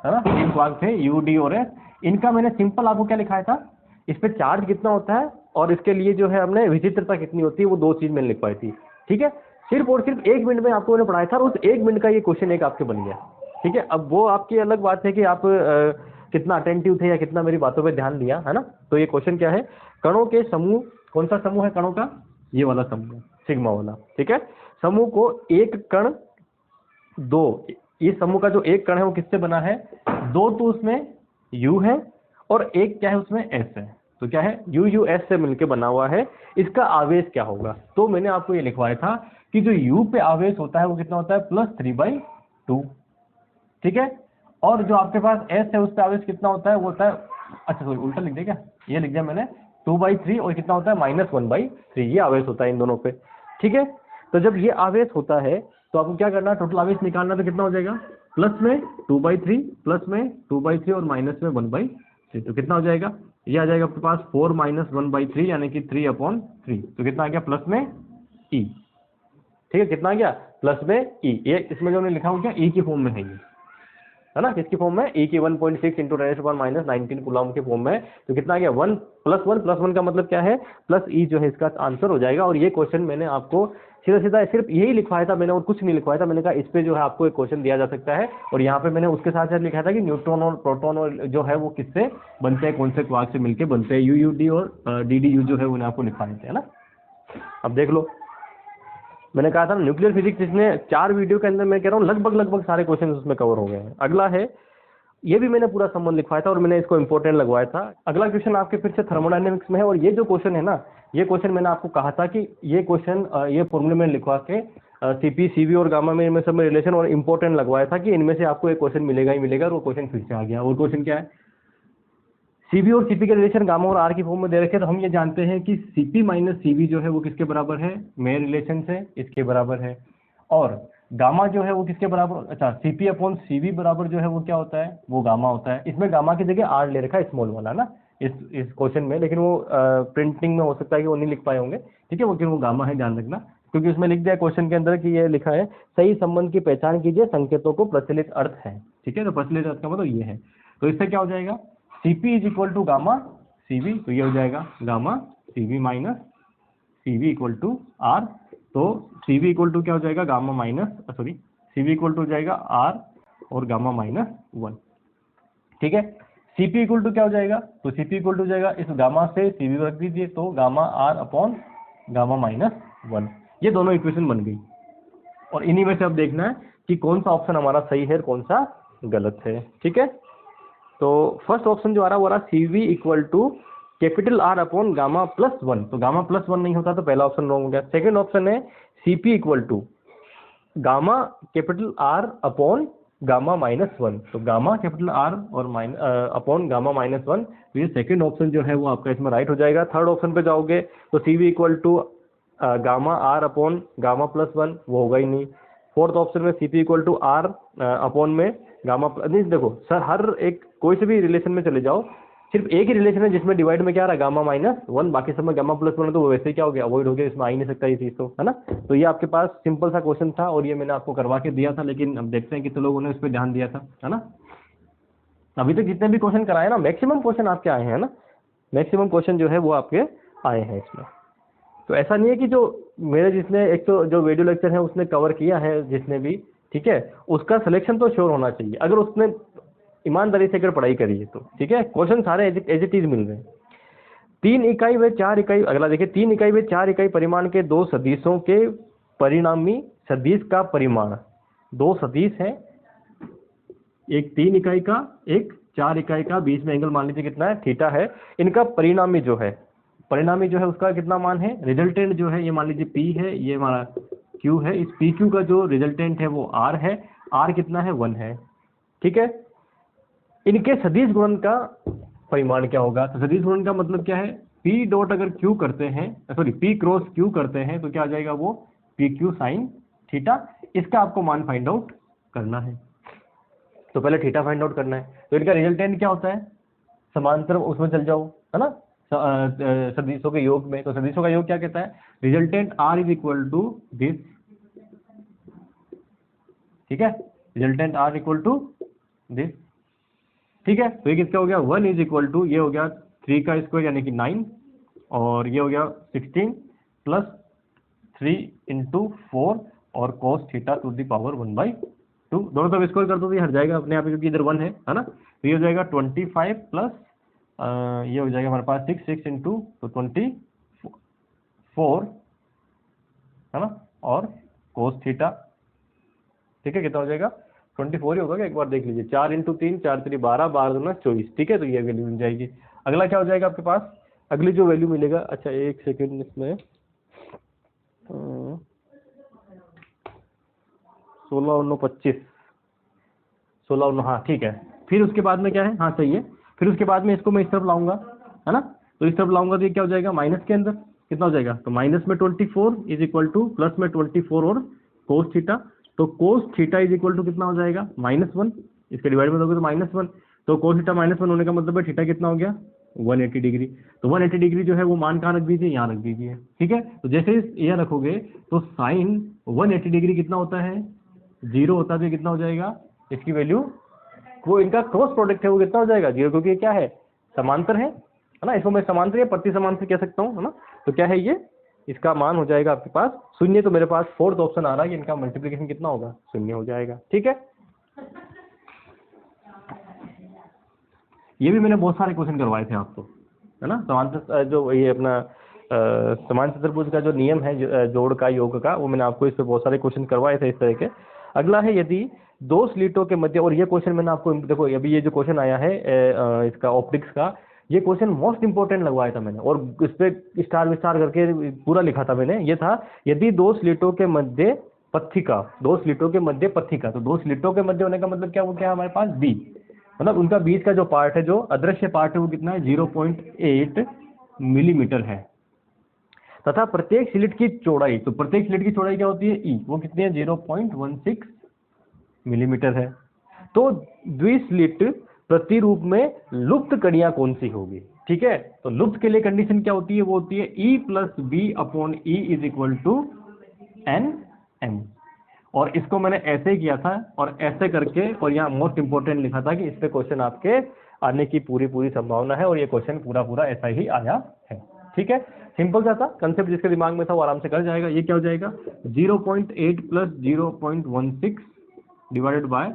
है ना, 3 क्वार्क थे UD और S, इनका मैंने सिंपल आपको क्या लिखाया था, इस पे चार्ज कितना होता है और इसके लिए जो है हमने विचित्रता कितनी होती है, वो 2 चीज मैंने लिख पाई थी। ठीक है, सिर्फ और सिर्फ 1 मिनट में आपको मैंने पढ़ाया था, और उस 1 मिनट का ये क्वेश्चन एक आपके बन गया। ठीक है, अब वो आपकी अलग बात है कि आप कितना अटेंटिव थे या कितना मेरी बातों पे ध्यान दिया, है ना। तो ये क्वेश्चन क्या है, कणों के समूह, कौन सा समूह है कणों का, ये वाला समूह, सिग्मा वाला। ठीक है, समूह को एक कण 2, ये समूह का जो एक कण है वो किससे बना है, 2 तो उसमें U है और एक क्या है उसमें S है, तो क्या है UUS से मिलकर बना हुआ है, इसका आवेश क्या होगा। तो मैंने आपको ये लिखवाया था कि जो U पे आवेश होता है वो कितना होता है +3/2। ठीक है, और जो आपके पास S है उस पे आवेश कितना होता है, वो होता है, अच्छा सॉरी उल्टा लिख दिया क्या, ये लिख दिया मैंने 2/3 और कितना होता है -1/3, ये आवेश होता है इन दोनों पे। ठीक है, तो जब ये आवेश होता है तो आपको क्या करना है, टोटल आवेश निकालना, तो कितना हो जाएगा, प्लस में 2/3 प्लस में 2/3 और माइनस में 1/3, तो कितना हो जाएगा, ये आ जाएगा आपके पास 4 - 1/3 यानी कि 3/3। तो कितना आ गया प्लस में ई। ठीक है, कितना आ गया प्लस में ई। ये इसमें जो मैंने लिखा हूँ क्या, ई की फॉर्म में है ये, है ना, किसकी फॉर्म में, ई की 1.6 × 10⁻⁻19 कूलम के फॉर्म में। तो कितना आ गया 1 + 1 का मतलब क्या है, प्लस ई जो है इसका आंसर हो जाएगा। और ये क्वेश्चन मैंने आपको सीधा सीधा सिर्फ यही लिखवाया था मैंने, और कुछ नहीं लिखवाया था। मैंने कहा इस पे जो है आपको एक क्वेश्चन दिया जा सकता है, और यहाँ पे मैंने उसके साथ साथ लिखा था कि न्यूट्रॉन और प्रोटॉन और जो है वो किससे बनते हैं, कौन से क्वार्क से मिलकर बनते हैं, यूयूडी और डीडीयू जो है उन्हें आपको लिखवाए थे, है ना। अब देख लो, मैंने कहा था न्यूक्लियर फिजिक्स, इसमें 4 वीडियो के अंदर मैं कह रहा हूँ लगभग सारे क्वेश्चन उसमें कवर हो गए हैं। अगला है, ये भी मैंने पूरा संबंध लिखवाया था और मैंने इसको इंपॉर्टेंट लगवाया था। अगला क्वेश्चन आपके फिर से थर्मोडायनेमिक्स में है, और ये जो क्वेश्चन है ना, ये क्वेश्चन मैंने आपको कहा था कि ये क्वेश्चन ये फॉर्मूले में लिखवा के सीपी सीवी और गामा में इनमें सब में रिलेशन और इंपॉर्टेंट लगवाया था कि इनमें से आपको एक क्वेश्चन मिलेगा ही मिलेगा, और वो क्वेश्चन फिर से आ गया। और क्वेश्चन क्या है, सीबी और सीपी के रिलेशन गामा और आर की फॉर्म में दे रखे, तो हम ये जानते हैं कि सीपी माइनस सीबी जो है वो किसके बराबर है, मेन रिलेशन से इसके बराबर है। और गामा जो है वो किसके बराबर, अच्छा सीपी अपॉन सीवी बराबर जो है वो क्या होता है, वो गामा होता है। इसमें गामा की जगह आर ले रखा है, स्मॉल वाला ना, इस क्वेश्चन में, लेकिन वो प्रिंटिंग में हो सकता है कि वो नहीं लिख पाए होंगे। ठीक है, वो क्यों, वो गामा है, ध्यान रखना, क्योंकि उसमें लिख दिया क्वेश्चन के अंदर कि ये लिखा है सही संबंध की पहचान कीजिए, संकेतों को प्रचलित अर्थ है। ठीक है, तो प्रचलित अर्थ का मतलब ये है। तो इससे क्या हो जाएगा, Cp = गामा Cv, तो ये हो जाएगा gamma Cv minus Cv = R। तो Cv = क्या हो जाएगा, गामा माइनस Cv = हो जाएगा R और गामा -1। ठीक है, Cp = क्या हो जाएगा, तो Cp = हो जाएगा इस गामा से Cv रख दीजिए, तो गामा R अपॉन गामा -1। ये दोनों इक्वेशन बन गई, और इन्हीं में से अब देखना है कि कौन सा ऑप्शन हमारा सही है और कौन सा गलत है। ठीक है, तो फर्स्ट ऑप्शन जो आ रहा है वो आ रहा Cv = R अपॉन गामा +1। तो गामा +1 नहीं होता, तो पहला ऑप्शन रॉन्ग हो गया। सेकंड ऑप्शन है Cp = gamma R upon gamma -1। तो गामा R और अपॉन गामा -1, तो ये सेकंड ऑप्शन जो है वो आपका इसमें राइट हो जाएगा। थर्ड ऑप्शन पे जाओगे तो Cv = gamma R upon gamma +1, वो होगा ही नहीं। फोर्थ ऑप्शन में Cp = R अपॉन में गामा नहीं, देखो सर हर एक कोई से भी रिलेशन में चले जाओ, सिर्फ एक ही रिलेशन है जिसमें डिवाइड में क्या रहा, गामा -1, बाकी सब में गामा +1 है, तो वो वैसे ही क्या हो गया, अवॉइड हो गया, इसमें आ ही नहीं सकता ये चीज़, तो है ना। तो ये आपके पास सिंपल सा क्वेश्चन था, और ये मैंने आपको करवा के दिया था, लेकिन अब देखते हैं कितने लोगों ने उस पर ध्यान दिया था, है ना। अभी तक जितने भी क्वेश्चन कराए ना, मैक्सिमम क्वेश्चन आपके आए हैं ना, मैक्सिमम क्वेश्चन जो है वो आपके आए हैं इसमें। तो ऐसा नहीं है कि जो मेरे जिसने एक तो जो वीडियो लेक्चर है उसने कवर किया है जिसने भी, ठीक है, उसका सिलेक्शन तो श्योर होना चाहिए, अगर उसने ईमानदारी से अगर पढ़ाई करी है तो। ठीक है, क्वेश्चन सारे एज इट इज मिल रहे हैं। 3 इकाई व 4 इकाई, अगला देखिए, 3 इकाई व 4 इकाई परिमाण के दो सदिशों के परिणामी सदिश का परिमाण। दो सदिश है, एक 3 इकाई का, एक 4 इकाई का, बीच में एंगल मान लीजिए कितना है, थीटा है। इनका परिणामी जो है उसका कितना मान है, रिजल्टेंट जो है ये मान लीजिए P है, ये हमारा Q है, इस PQ का जो रिजल्टेंट है वो R है, R कितना है, 1 है। ठीक है, इनके सदिश गुणन का परिमाण क्या होगा, तो सदिश गुणन का मतलब क्या है, P डॉट अगर Q करते हैं, P क्रॉस Q करते हैं, तो क्या आ जाएगा वो PQ साइन थीटा। इसका आपको मान फाइंड आउट करना है, तो पहले थीटा फाइंड आउट करना है। तो इनका रिजल्टेंट क्या होता है, समांतर उसमें चल जाओ, है ना, सदिशों के योग में। तो सदिशों का योग क्या कहता है, रिजल्टेंट R = दिस। ठीक है, रिजल्टेंट R = दिस। ठीक है, तो ये किसका हो गया, 1 = ये हो गया 3 का स्क्वायर यानी कि 9, और ये हो गया 16 प्लस 3 × 4 और cos theta two the power 1/2। दोनों तरफ स्क्वायर कर दो तो ये हट जाएगा अपने आप, क्योंकि इधर 1 है ना। तो ये हो जाएगा 25 प्लस ये हो जाएगा हमारे पास 6 × तो 24, है ना, और cos थीटा। ठीक है, कितना हो जाएगा, 24 ही होगा क्या, एक बार देख लीजिए, 4 × 3 4 × 3 12 12 2 24। ठीक है, तो ये वैल्यू मिल जाएगी। अगला क्या हो जाएगा आपके पास, अगली जो वैल्यू मिलेगा, अच्छा एक सेकेंड, इसमें 16 9 25 16 9, हाँ ठीक है। फिर उसके बाद में क्या है, हाँ सही है, फिर उसके बाद में इसको मैं इस तरफ लाऊंगा, है ना, तो इस तरफ लाऊंगा तो ये क्या हो जाएगा, माइनस के अंदर कितना हो जाएगा, तो माइनस में 24 इज इक्वल टू प्लस में 24 और कोस थीटा, तो cos theta is equal to कितना हो जाएगा, -1, इसके डिवाइड में दोगे तो -1, तो कोस थीटा -1 होने का मतलब है थीटा कितना हो गया, 180 डिग्री। तो 180 डिग्री जो है वो मान कहाँ रख दीजिए, यहाँ रख दीजिए, ठीक है। तो जैसे ये रखोगे तो साइन 180 डिग्री कितना होता है, 0 होता है, तो कितना हो जाएगा, इसकी वैल्यू, वो इनका क्रॉस प्रोडक्ट है वो कितना हो जाएगा, 0, क्योंकि ये क्या है, समांतर है ना, इसको मैं समांतर या प्रति समांतर कह सकता हूँ, है ना। तो क्या है ये, इसका मान हो जाएगा आपके पास 0। तो मेरे पास फोर्थ ऑप्शन आ रहा है कि इनका मल्टीप्लिकेशन कितना होगा, 0 हो जाएगा, ठीक है। ये भी मैंने बहुत सारे क्वेश्चन करवाए थे आपको, है ना। समांतर जो ये अपना समांतर चतुर्भुज का जो नियम है जोड़ का, योग का, वो मैंने आपको इस पे बहुत सारे क्वेश्चन करवाए थे इस तरह के। अगला है, यदि दो स्लिटों के मध्य, और ये क्वेश्चन मैंने आपको देखो, अभी ये जो क्वेश्चन आया है इसका ऑप्टिक्स का, ये क्वेश्चन मोस्ट इंपोर्टेंट लगवाया था मैंने, और इस पे स्टार विस्तार करके पूरा लिखा था मैंने। ये था, यदि दो स्लिटों के मध्य पथिका, दो स्लिटों के मध्य पथिका, तो दो स्लिटों के मध्य होने का मतलब क्या, वो क्या है हमारे पास बी, मतलब उनका बीच का जो पार्ट है, जो अदृश्य पार्ट है, वो कितना है, 0.8 मिलीमीटर है, तथा प्रत्येक स्लिट की चौड़ाई, तो प्रत्येक स्लिट की चौड़ाई क्या होती है, ई, वो कितनी है, 0.16 मिलीमीटर है। तो द्विस्लिट प्रतिरूप में लुप्त कड़ियां कौन सी होगी, ठीक है। तो लुप्त के लिए कंडीशन क्या होती है, वो होती है E + B/E is equal to NM, और इसको मैंने ऐसे ही किया था और ऐसे करके, और यहाँ मोस्ट इंपोर्टेंट लिखा था कि इस पे क्वेश्चन आपके आने की पूरी संभावना है, और ये क्वेश्चन पूरा ऐसा ही आया है, ठीक है। सिंपल सा था कंसेप्ट, जिसके दिमाग में था वो आराम से कर जाएगा। ये क्या हो जाएगा, 0.8 + 0.16 divided by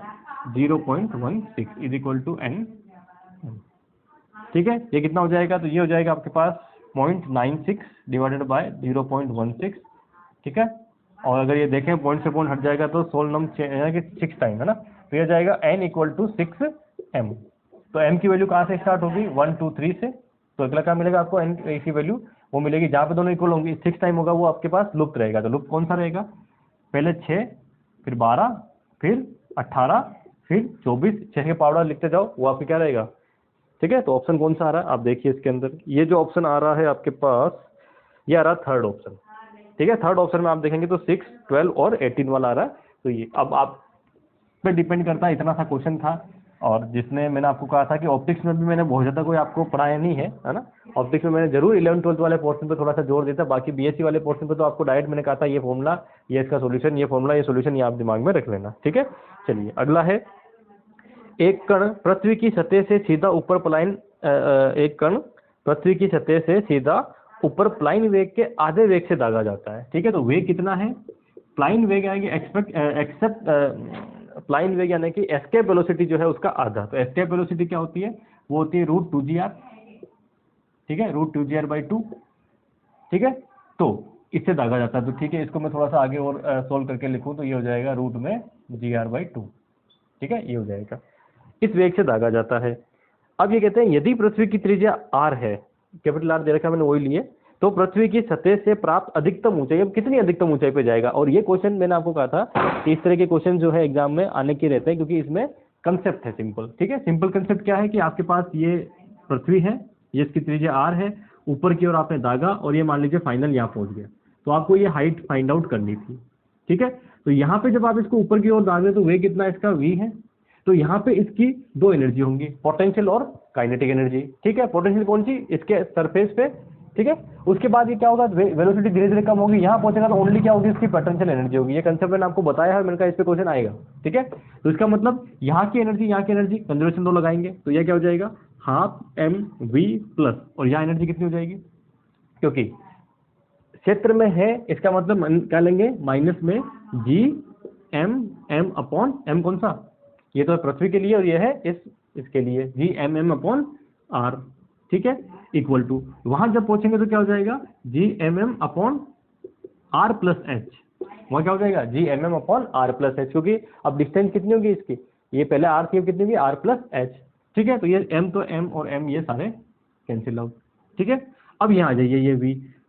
0.16 is equal to n, ठीक है। ये कितना हो जाएगा, तो ये हो जाएगा आपके पास 0.96 डिवाइडेड बाय 0.16, ठीक है। और अगर ये देखें पॉइंट से पॉइंट हट जाएगा तो 16 नम 6 टाइम, है ना। तो ये जाएगा n = 6m। तो m की वैल्यू कहाँ से स्टार्ट होगी, 1 2 3 से। तो अगला क्या मिलेगा आपको, n की वैल्यू वो मिलेगी जहाँ पे दोनों इक्वल होंगी। 6 टाइम होगा वो आपके पास लुप्त रहेगा। तो लुप्त कौन सा रहेगा, पहले 6, फिर 12, फिर 18, फिर 24, 6 के पावड़ा लिखते जाओ, वो आपके क्या रहेगा, ठीक है। तो ऑप्शन कौन सा आ रहा है आप देखिए इसके अंदर, ये जो ऑप्शन आ रहा है आपके पास, ये आ रहा है थर्ड ऑप्शन, ठीक है। थर्ड ऑप्शन में आप देखेंगे तो 6, 12 और 18 वाला आ रहा है। तो ये अब आप पे डिपेंड करता है, इतना सा क्वेश्चन था, और जिसने मैंने आपको कहा था कि ऑप्टिक्स में भी मैंने बहुत ज़्यादा कोई आपको पढ़ाया नहीं है, है ना। ऑप्टिक्स में मैंने जरूर 11th 12th वाले पोर्शन पे थोड़ा सा जोर देता, बाकी बीएससी वाले पोर्शन पे तो आपको डायरेक्ट मैंने कहा था ये फॉर्मूला, ये इसका सोल्यूशन, ये फॉर्मूला, ये सोल्यूशन, ये आप दिमाग में रख लेना, ठीक है। चलिए अगला है, एक कण पृथ्वी की सतह से सीधा ऊपर पलायन, एक कण पृथ्वी की सतह से सीधा ऊपर प्लाइन वेग के आधे वेग से दागा जाता है, ठीक है। तो वेग कितना है, प्लाइन वेग यानी एक्सेप्ट प्लाइन वेग यानी कि एस्केप वेलोसिटी जो है उसका आधा। तो एस्केप वेलोसिटी क्या होती है, वो होती है √2gr, ठीक है, √2gr/2, ठीक है। तो इससे दागा जाता है। तो ठीक है, इसको मैं थोड़ा सा आगे और सोल्व करके लिखूं तो ये हो जाएगा √gr/2, ठीक है, ये हो जाएगा, इस वेग से दागा जाता है। अब ये कहते हैं यदि पृथ्वी की त्रिज्या r है, कैपिटल R दे रखा है मैंने वही लिए, तो पृथ्वी की सतह से प्राप्त अधिकतम ऊंचाई, अब कितनी अधिकतम ऊंचाई पे जाएगा। और ये क्वेश्चन मैंने आपको कहा था कि इस तरह के क्वेश्चन जो है एग्जाम में आने के रहते हैं, क्योंकि इसमें कंसेप्ट है सिंपल, ठीक है। सिंपल कंसेप्ट क्या है कि आपके पास ये पृथ्वी है, ये इसकी त्रिज्या r है, ऊपर की ओर आपने दागा, और ये मान लीजिए फाइनल यहाँ पहुंच गया, तो आपको ये हाइट फाइंड आउट करनी थी, ठीक है। तो यहाँ पे जब आप इसको ऊपर की ओर दागे तो वे कितना इसका v है, तो यहाँ पे इसकी दो एनर्जी होंगी, पोटेंशियल और काइनेटिक एनर्जी, ठीक है। पोटेंशियल कौन सी, इसके सरफेस पे, ठीक है। उसके बाद ये क्या होगा, वेलोसिटी धीरे धीरे कम होगी, यहाँ पहुंचेगा तो ओनली क्या होगी, इसकी पोटेंशियल एनर्जी होगी। ये कंसेप्ट मैंने आपको बताया है, मैंने कहा इस पे क्वेश्चन आएगा, ठीक है। तो इसका मतलब यहाँ की एनर्जी, यहाँ की एनर्जी कंजर्वेशन दो लगाएंगे तो यह क्या हो जाएगा, 12mv प्लस, और यहाँ एनर्जी कितनी हो जाएगी, क्योंकि क्षेत्र में है, इसका मतलब क्या लेंगे, माइनस में Gmm/m, कौन सा, ये तो है पृथ्वी के लिए, और ये है इसके लिए Gmm/r, ठीक है, इक्वल टू, वहां जब पहुंचेंगे तो क्या हो जाएगा, Gmm/r + h, वहां क्या हो जाएगा, Gmm/r + h, क्योंकि अब डिस्टेंस कितनी होगी इसकी, ये पहले r थी, कितनी होगी, r + h, ठीक है। तो ये m तो m और m ये सारे कैंसिल आउट, ठीक है। अब यहाँ आ जाइए, ये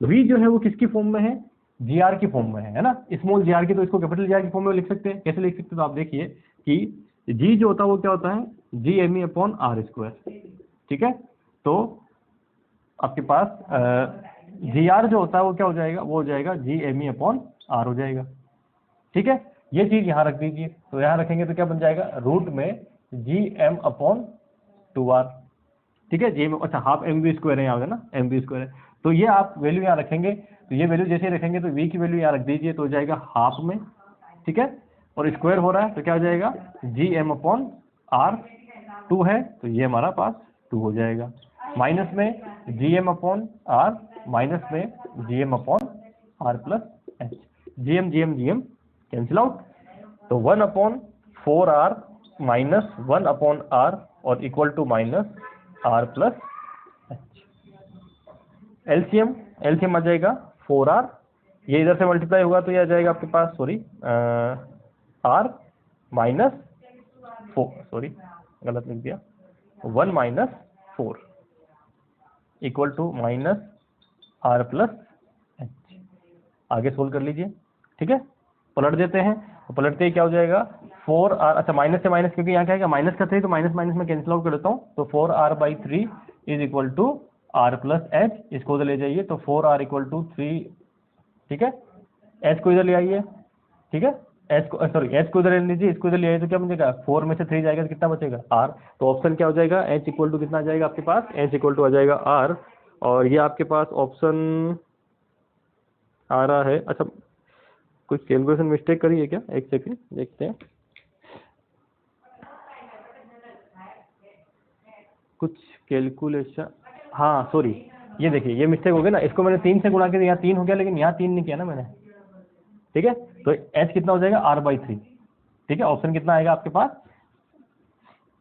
v जो है वो किसकी फॉर्म में है, gr की फॉर्म में है ना, स्मॉल gr की, तो इसको कैपिटल gr की फॉर्म में लिख सकते हैं। कैसे लिख सकते हैं, तो आप देखिए कि g जो होता है वो क्या होता है, Gme/r², ठीक है। तो आपके पास जी आर जो होता है वो क्या हो जाएगा, वो हो जाएगा G M E upon R हो जाएगा। ठीक है, ये चीज यहाँ रख दीजिए, तो यहाँ रखेंगे तो क्या बन जाएगा, रूट में जी एम अपॉन 2r। ठीक है, जी एम, अच्छा हाफ एम वी स्क्वायर है यहाँ पे ना, एम वी स्क्वायर है, तो ये आप वैल्यू यहाँ रखेंगे, तो ये वैल्यू जैसे ही रखेंगे तो वी की वैल्यू यहाँ रख दीजिए, तो हो जाएगा हाफ में। ठीक है, और स्क्वायर हो रहा है तो क्या हो जाएगा, जी एम अपॉन आर, 2 है तो ये हमारा पास 2 हो जाएगा, माइनस में G M upon R, minus में G M upon R plus H, G M cancel out, तो 1/4r माइनस 1/r और equal to minus R plus H. LCM, LCM आ जाएगा 4r, ये इधर से मल्टीप्लाई होगा तो ये आ जाएगा आपके पास, सॉरी r माइनस 4, सॉरी गलत लिख दिया, 1 minus 4 equal to minus R plus H. आगे सोल्व कर लीजिए। ठीक है, पलट देते हैं, तो पलटते ही क्या हो जाएगा, 4r, अच्छा माइनस से माइनस, क्योंकि यहाँ क्या है माइनस का 3 तो माइनस माइनस में कैंसिल आउट कर देता हूँ, तो 4r/3 is equal to R plus H, इसको उधर ले जाइए तो 4r इक्वल टू 3। ठीक है, एच को इधर ले आइए। ठीक है, एच को, सॉरी एच को इधर ले लीजिए, इसको इधर ले आइए तो क्या बचेगा, 4 में से 3 जाएगा तो कितना बचेगा, आर, तो ऑप्शन क्या हो जाएगा, एच इक्वल टू कितना आ जाएगा आपके पास, एच इक्वल टू आ जाएगा आर, और ये आपके पास ऑप्शन आ रहा है। अच्छा कुछ कैलकुलेशन मिस्टेक करी है क्या, एक सेकंड देखते हैं, कुछ कैलकुलेशन, हाँ सॉरी, ये देखिए ये मिस्टेक हो गया ना, इसको मैंने 3 से गुणा किया, यहाँ 3 हो गया, लेकिन यहाँ 3 नहीं किया ना मैंने। ठीक है, तो एच कितना हो जाएगा, r/3। ठीक है, ऑप्शन कितना आएगा आपके पास,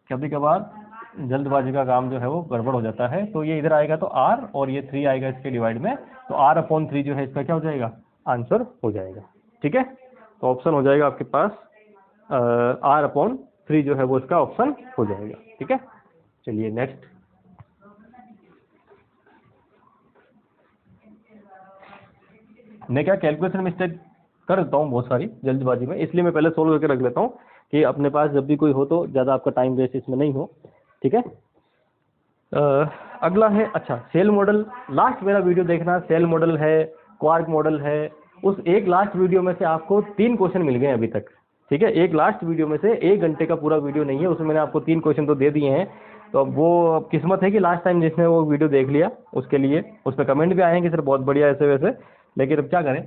कभी कभार जल्दबाजी का काम जो है वो गड़बड़ हो जाता है, तो ये इधर आएगा तो r और ये 3 आएगा इसके डिवाइड में, तो r/3 जो है इसका क्या हो जाएगा, आंसर हो जाएगा। ठीक है, तो ऑप्शन हो जाएगा आपके पास r/3 जो है वो इसका ऑप्शन हो जाएगा। ठीक है, चलिए नेक्स्ट। मैं क्या कैलकुलेशन मिस्टेक कर देता हूँ बहुत सारी जल्दबाजी में, इसलिए मैं पहले सोल्व करके रख लेता हूँ कि अपने पास जब भी कोई हो तो ज़्यादा आपका टाइम वेस्ट इसमें नहीं हो। ठीक है, अगला है, अच्छा सेल मॉडल, लास्ट मेरा वीडियो देखना, सेल मॉडल है, क्वार्क मॉडल है, उस एक लास्ट वीडियो में से आपको 3 क्वेश्चन मिल गए अभी तक। ठीक है, एक लास्ट वीडियो में से, 1 घंटे का पूरा वीडियो नहीं है, उसमें मैंने आपको 3 क्वेश्चन तो दे दिए हैं, तो अब वो किस्मत है कि लास्ट टाइम जिसने वो वीडियो देख लिया उसके लिए, उस पर कमेंट भी आए हैं कि सर बहुत बढ़िया ऐसे वैसे, लेकिन अब क्या करें,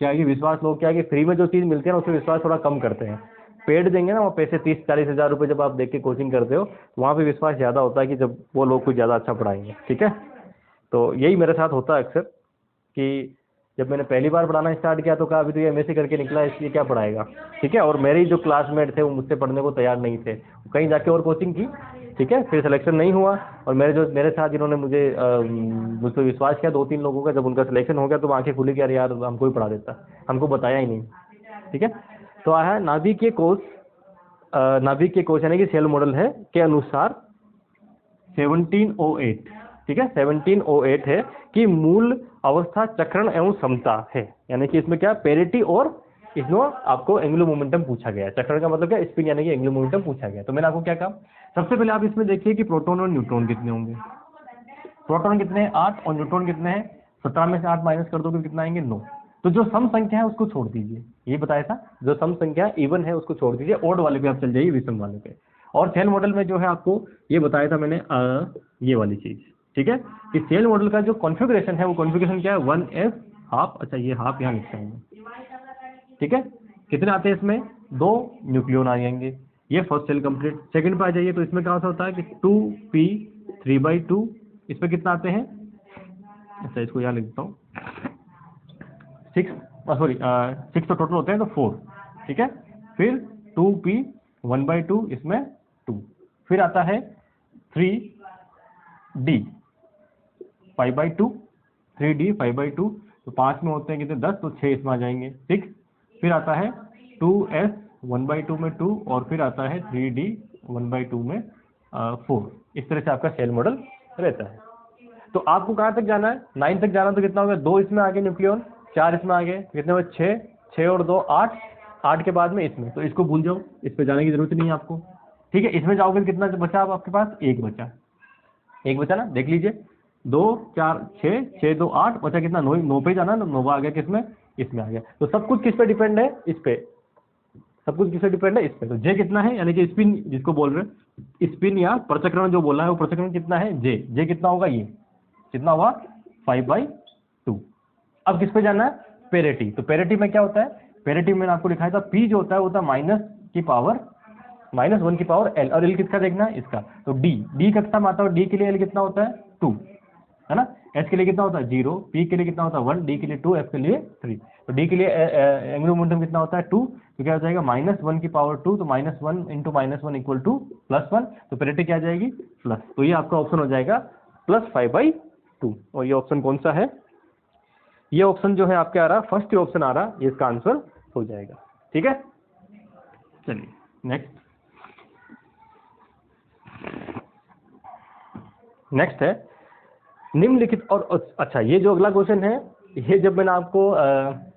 क्या है कि विश्वास, लोग क्या है कि फ्री में जो चीज़ मिलती है ना उसमें विश्वास थोड़ा कम करते हैं, पेड देंगे ना वो पैसे 30-40 हज़ार रुपये जब आप देख के कोचिंग करते हो, वहाँ पे विश्वास ज़्यादा होता है कि जब वो लोग कुछ ज़्यादा अच्छा पढ़ाएंगे। ठीक है, तो यही मेरे साथ होता है अक्सर कि जब मैंने पहली बार पढ़ाना स्टार्ट किया तो कहा अभी तो ये एमएससी करके निकला है इसलिए क्या पढ़ाएगा। ठीक है, और मेरे जो क्लासमेट थे वो मुझसे पढ़ने को तैयार नहीं थे, कहीं जाके और कोचिंग की। ठीक है, फिर सिलेक्शन नहीं हुआ, और मेरे साथ जिन्होंने मुझ पर विश्वास किया 2-3 लोगों का, जब उनका सिलेक्शन हो गया तो आंखें खुली कि यार हमको ही पढ़ा देता, हमको बताया ही नहीं। ठीक है, तो आया है नाभिकीय कोश, नाभिकीय कोश यानी कि सेल मॉडल है के अनुसार 1708। ठीक है, 1708 है कि मूल अवस्था चक्रण एवं समता है, यानी कि इसमें क्या पेरिटी और इसमें आपको एंगुलर मोमेंटम पूछा गया है। चक्रण का मतलब क्या, स्पिन यानी कि एंगुलर मोमेंटम पूछा गया। तो मैंने आपको क्या कहा, सबसे पहले आप इसमें देखिए कि प्रोटॉन और न्यूट्रॉन कितने होंगे। प्रोटॉन कितने हैं, 8, और न्यूट्रॉन कितने हैं, 17 में से 8 माइनस कर दो तो कितना आएंगे, 9। तो जो सम संख्या है उसको छोड़ दीजिए, ये बताया था, जो सम संख्या इवन है उसको छोड़ दीजिए, ओड वाले पे आप चल जाइए, विषम वाले पे। और सेल मॉडल में जो है आपको ये बताया था मैंने, ये वाली चीज। ठीक है, कि सेल मॉडल का जो कॉन्फ़िगरेशन है वो कॉन्फ़िगरेशन क्या है, 1s हाफ, अच्छा ये हाफ यहाँ लिखते हैं। ठीक है, कितने आते हैं इसमें, 2 न्यूक्लियन आ जाएंगे, ये फर्स्ट सेल कंप्लीट। सेकंड पे आ जाइए तो इसमें क्या होता है कि 2p3/2, इसमें कितना आते हैं, अच्छा इसको यहाँ लिख देता हूँ, 6 तो टोटल होते हैं तो 4। ठीक है, फिर 2p1/2, इसमें 2, फिर आता है 3d 5/2, 3d 5/2, तो 5 में होते हैं कितने, 10, तो 6 इसमें आ जाएंगे, 6। फिर आता है 2s 1/2 में 2, और फिर आता है 3d 1/2 में 4। इस तरह से आपका सेल मॉडल रहता है। तो आपको कहाँ तक जाना है, 9 तक जाना, तो कितना हो गया, 2 इसमें आ गए न्यूक्लियन, 4 इसमें आ गए, कितने हुए, 6, 6 और 2 8, 8 के बाद में इसमें, तो इसको भूल जाओ, इस पे जाने की जरूरत नहीं है आपको। ठीक है, इसमें जाओगे तो कितना बचा, अब आपके पास एक बचा, एक बचा ना, देख लीजिए, 2 4 6 6 2 8 बचा कितना 9, 9 पे जाना, 9 आ गया किसमें, इसमें आ गया। तो सब कुछ किस पे डिपेंड है, इस पे, सब कुछ किस पे डिपेंड है, इस पे। तो जे कितना है, यानी कि स्पिन जिसको बोल रहे हैं, स्पिन या पृथक्करण जो बोला है वो पृथक्करण कितना है, जे। जे कितना होगा, ये कितना हुआ 5/2। अब किस पे जाना है, पेरिटी। तो पेरिटी में क्या होता है, पेरिटी में मैंने आपको लिखाया था पी जो होता है वो होता है -1 की पावर एल, और एल किसका देखना है, इसका। तो डी का कितना आता है, डी के लिए एल कितना होता है 2, है ना। एच के लिए कितना होता है 0, पी के लिए कितना होता है 1, डी के लिए 2, एफ के लिए 3। तो डी के लिए एंगुलर मोमेंटम कितना होता है 2, तो क्या हो जाएगा -1 की पावर 2, तो -1 × -1 = +1। तो पेरिटी क्या आ जाएगी, प्लस। तो ये आपका ऑप्शन हो जाएगा +5/2। और ये ऑप्शन कौन सा है, ये ऑप्शन जो है आपके आ रहा, फर्स्ट ऑप्शन आ रहा, ये इसका आंसर हो जाएगा। ठीक है, चलिए नेक्स्ट है निम्नलिखित। और अच्छा, ये जो अगला क्वेश्चन है, ये जब मैंने आपको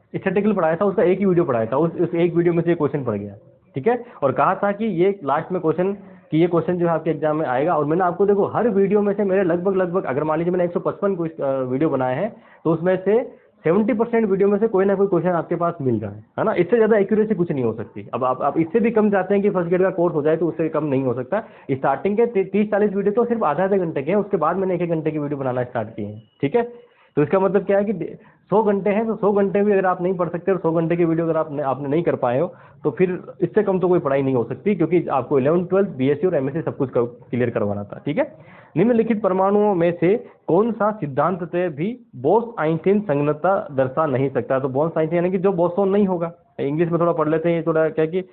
स्टैटिस्टिकल पढ़ाया था उसका एक ही वीडियो पढ़ाया था, उस एक वीडियो में से ये क्वेश्चन पड़ गया। ठीक है, और कहा था कि ये लास्ट में क्वेश्चन, कि ये क्वेश्चन जो है आपके एग्जाम में आएगा। और मैंने आपको देखो हर वीडियो में से मेरे लगभग अगर मान लीजिए मैंने 155 वीडियो बनाए हैं, तो उसमें से 70% वीडियो में से कोई ना कोई क्वेश्चन आपके पास मिल रहा है ना। इससे ज़्यादा एक्यूरेसी कुछ नहीं हो सकती। अब आप इससे भी कम चाहते हैं कि फर्स्ट ग्रेड का कोर्स हो जाए, तो उससे कम नहीं हो सकता। स्टार्टिंग के 30-40 वीडियो तो सिर्फ आधे घंटे के हैं, उसके बाद मैंने 1-1 घंटे की वीडियो बनाना स्टार्ट किए हैं। ठीक है, तो इसका मतलब क्या है कि 100 घंटे हैं, तो 100 घंटे भी अगर आप नहीं पढ़ सकते और 100 घंटे की वीडियो अगर आपने नहीं कर पाए हो, तो फिर इससे कम तो कोई पढ़ाई नहीं हो सकती, क्योंकि आपको 11th 12th बीएससी और एमएससी सब कुछ क्लियर करवाना था। ठीक है, निम्नलिखित परमाणुओं में से कौन सा सिद्धांततः भी बोस-आइंस्टीन संगतता दर्शा नहीं सकता। तो बोस-आइंस्टीन यानी कि जो बोसोन नहीं होगा। इंग्लिश में थोड़ा पढ़ लेते हैं, थोड़ा क्या कि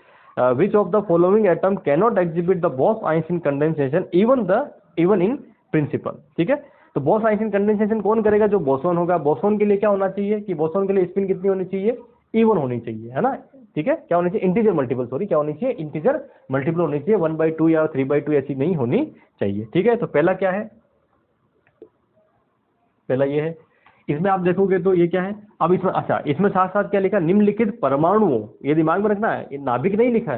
which of the following atom cannot exhibit the Bose-Einstein condensation even in principle. ठीक है, तो बोस-आइंस्टीन कंडेंसेशन कौन करेगा, जो बोसोन होगा। बोसोन के लिए क्या होना चाहिए, कि बोसोन के लिए स्पिन कितनी होनी चाहिए, इवन होनी चाहिए, है ना। ठीक है, क्या होनी चाहिए, इंटीजर मल्टीपल, सॉरी क्या होनी चाहिए, इंटीजर मल्टीपल होनी चाहिए, 1/2 या 3/2 ऐसी नहीं होनी चाहिए। ठीक है, तो पहला क्या है, पहला ये है। इसमें आप देखोगे तो ये क्या है, अब इसमें अच्छा, इसमें साथ साथ क्या लिखा, निम्नलिखित परमाणुओं, ये दिमाग में रखना है, ये नाभिक नहीं लिखा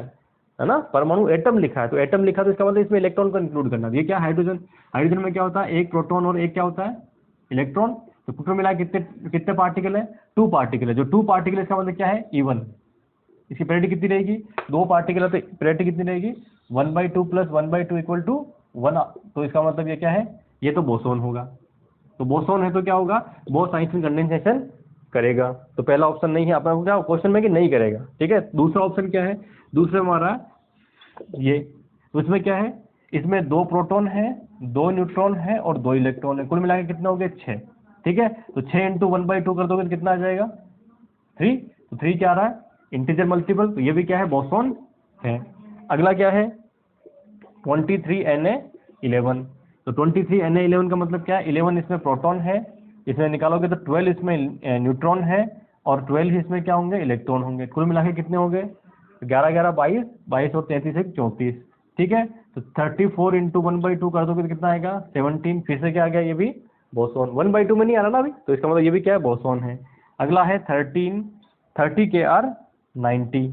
है ना, परमाणु एटम लिखा है। तो एटम लिखा तो इसका मतलब इसमें इलेक्ट्रॉन को इंक्लूड करना। ये क्या, हाइड्रोजन। हाइड्रोजन में क्या होता है, एक प्रोटॉन और एक क्या होता है, इलेक्ट्रॉन। तो कुल मिला कितने पार्टिकल है, 2 पार्टिकल है। जो 2 पार्टिकल, इसका मतलब क्या है, इवन। इसकी पेरिटी कितनी रहेगी, 2 पार्टिकल है, तो पेरिटी कितनी रहेगी, 1/2 + 1/2 = 1। तो इसका मतलब ये क्या है, ये तो बोसोन होगा। तो बोसोन है तो क्या होगा, बोस-आइंस्टीन कंडेंसेशन करेगा। तो पहला ऑप्शन नहीं है अपना क्या क्वेश्चन में, कि नहीं करेगा। ठीक है, दूसरा ऑप्शन क्या है, दूसरे में हमारा ये, तो इसमें क्या है, इसमें 2 प्रोटॉन है, 2 न्यूट्रॉन है और 2 इलेक्ट्रॉन है। कुल मिलाकर कितना हो गया, 6। ठीक है, तो 6 × 1/2 कर दोगे तो कितना आ जाएगा, 3। तो 3 क्या आ रहा है, इंटीजर मल्टीपल। तो ये भी क्या है, बोसोन है। अगला क्या है, 23Na11। तो 23Na11 का मतलब क्या है, 11 इसमें प्रोटॉन है, इसमें निकालोगे तो 12 इसमें न्यूट्रॉन है, और 12 इसमें क्या होंगे, इलेक्ट्रॉन होंगे। कुल मिला के कितने हो गए, 11 22, 22 और 33 एक 34। ठीक है, तो 34 × 1/2 कर दोगे तो कितना आएगा, 17। फिर से क्या आ गया, ये भी बोसोन। 1/2 में नहीं आ रहा ना अभी, तो इसका मतलब ये भी क्या है, बोसोन है। अगला है 30 Kr 90।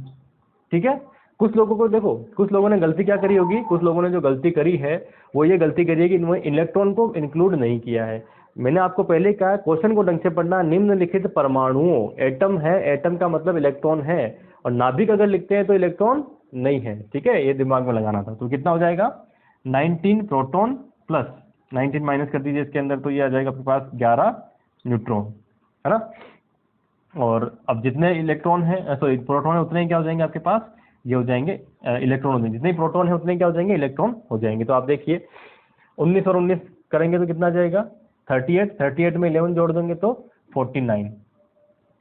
ठीक है, कुछ लोगों को देखो, कुछ लोगों ने गलती क्या करी होगी, कुछ लोगों ने जो गलती करी है वो ये गलती करी है कि इन्होंने इलेक्ट्रॉन को इंक्लूड नहीं किया है। मैंने आपको पहले कहा क्वेश्चन को ढंग से पढ़ना, निम्नलिखित परमाणुओं, एटम है, एटम का मतलब इलेक्ट्रॉन है, और नाभिक अगर लिखते हैं तो इलेक्ट्रॉन नहीं है। ठीक है, ये दिमाग में लगाना था। तो कितना हो जाएगा, 19 प्रोटॉन प्लस 19 माइनस कर दीजिए इसके अंदर, तो ये आ जाएगा आपके पास 11 न्यूट्रॉन, है ना। और अब जितने इलेक्ट्रॉन है, सॉरी प्रोटॉन है, उतने ही क्या हो जाएंगे आपके पास, ये हो जाएंगे इलेक्ट्रॉन हो जाएंगे। जितने प्रोटॉन है उतने क्या हो जाएंगे, इलेक्ट्रॉन हो जाएंगे। तो आप देखिए 19 और 19 करेंगे तो कितना जाएगा, 38 में 11 जोड़ देंगे तो 49।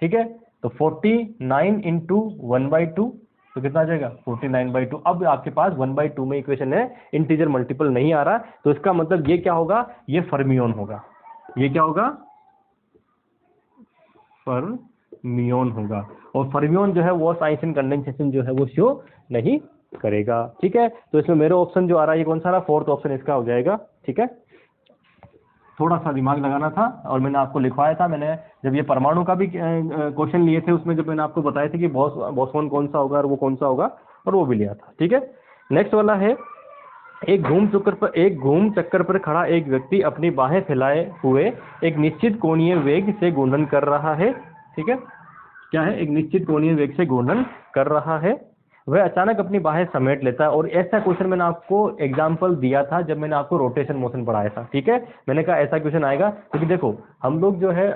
ठीक है, तो 49 × 1/2 तो कितना आ जाएगा, 49/2। अब आपके पास 1/2 में इक्वेशन है, इंटीजर मल्टीपल नहीं आ रहा, तो इसका मतलब ये क्या होगा, ये फर्मियोन होगा। ये क्या होगा, फर्मियोन होगा। और फर्मियोन जो है वो बोस-आइंस्टीन कंडेंसेशन जो है वो शो नहीं करेगा। ठीक है, तो इसमें मेरा ऑप्शन जो आ रहा है ये कौन सा रहा, 4th ऑप्शन इसका हो जाएगा। ठीक है, थोड़ा सा दिमाग लगाना था, और मैंने आपको लिखवाया था, मैंने जब ये परमाणु का भी क्वेश्चन लिए थे, उसमें जब मैंने आपको बताया था कि बोसोन कौन सा होगा और वो कौन सा होगा, और वो भी लिया था। ठीक है, नेक्स्ट वाला है एक घूम चक्कर पर खड़ा एक व्यक्ति अपनी बाहें फैलाए हुए एक निश्चित कोणीय वेग से घूर्णन कर रहा है। ठीक है, क्या है, एक निश्चित कोणीय वेग से घूर्णन कर रहा है। वह अचानक अपनी बाहें समेट लेता है। और ऐसा क्वेश्चन मैंने आपको एग्जांपल दिया था जब मैंने आपको रोटेशन मोशन पढ़ाया था। ठीक है, मैंने कहा ऐसा क्वेश्चन आएगा क्योंकि देखो हम लोग जो है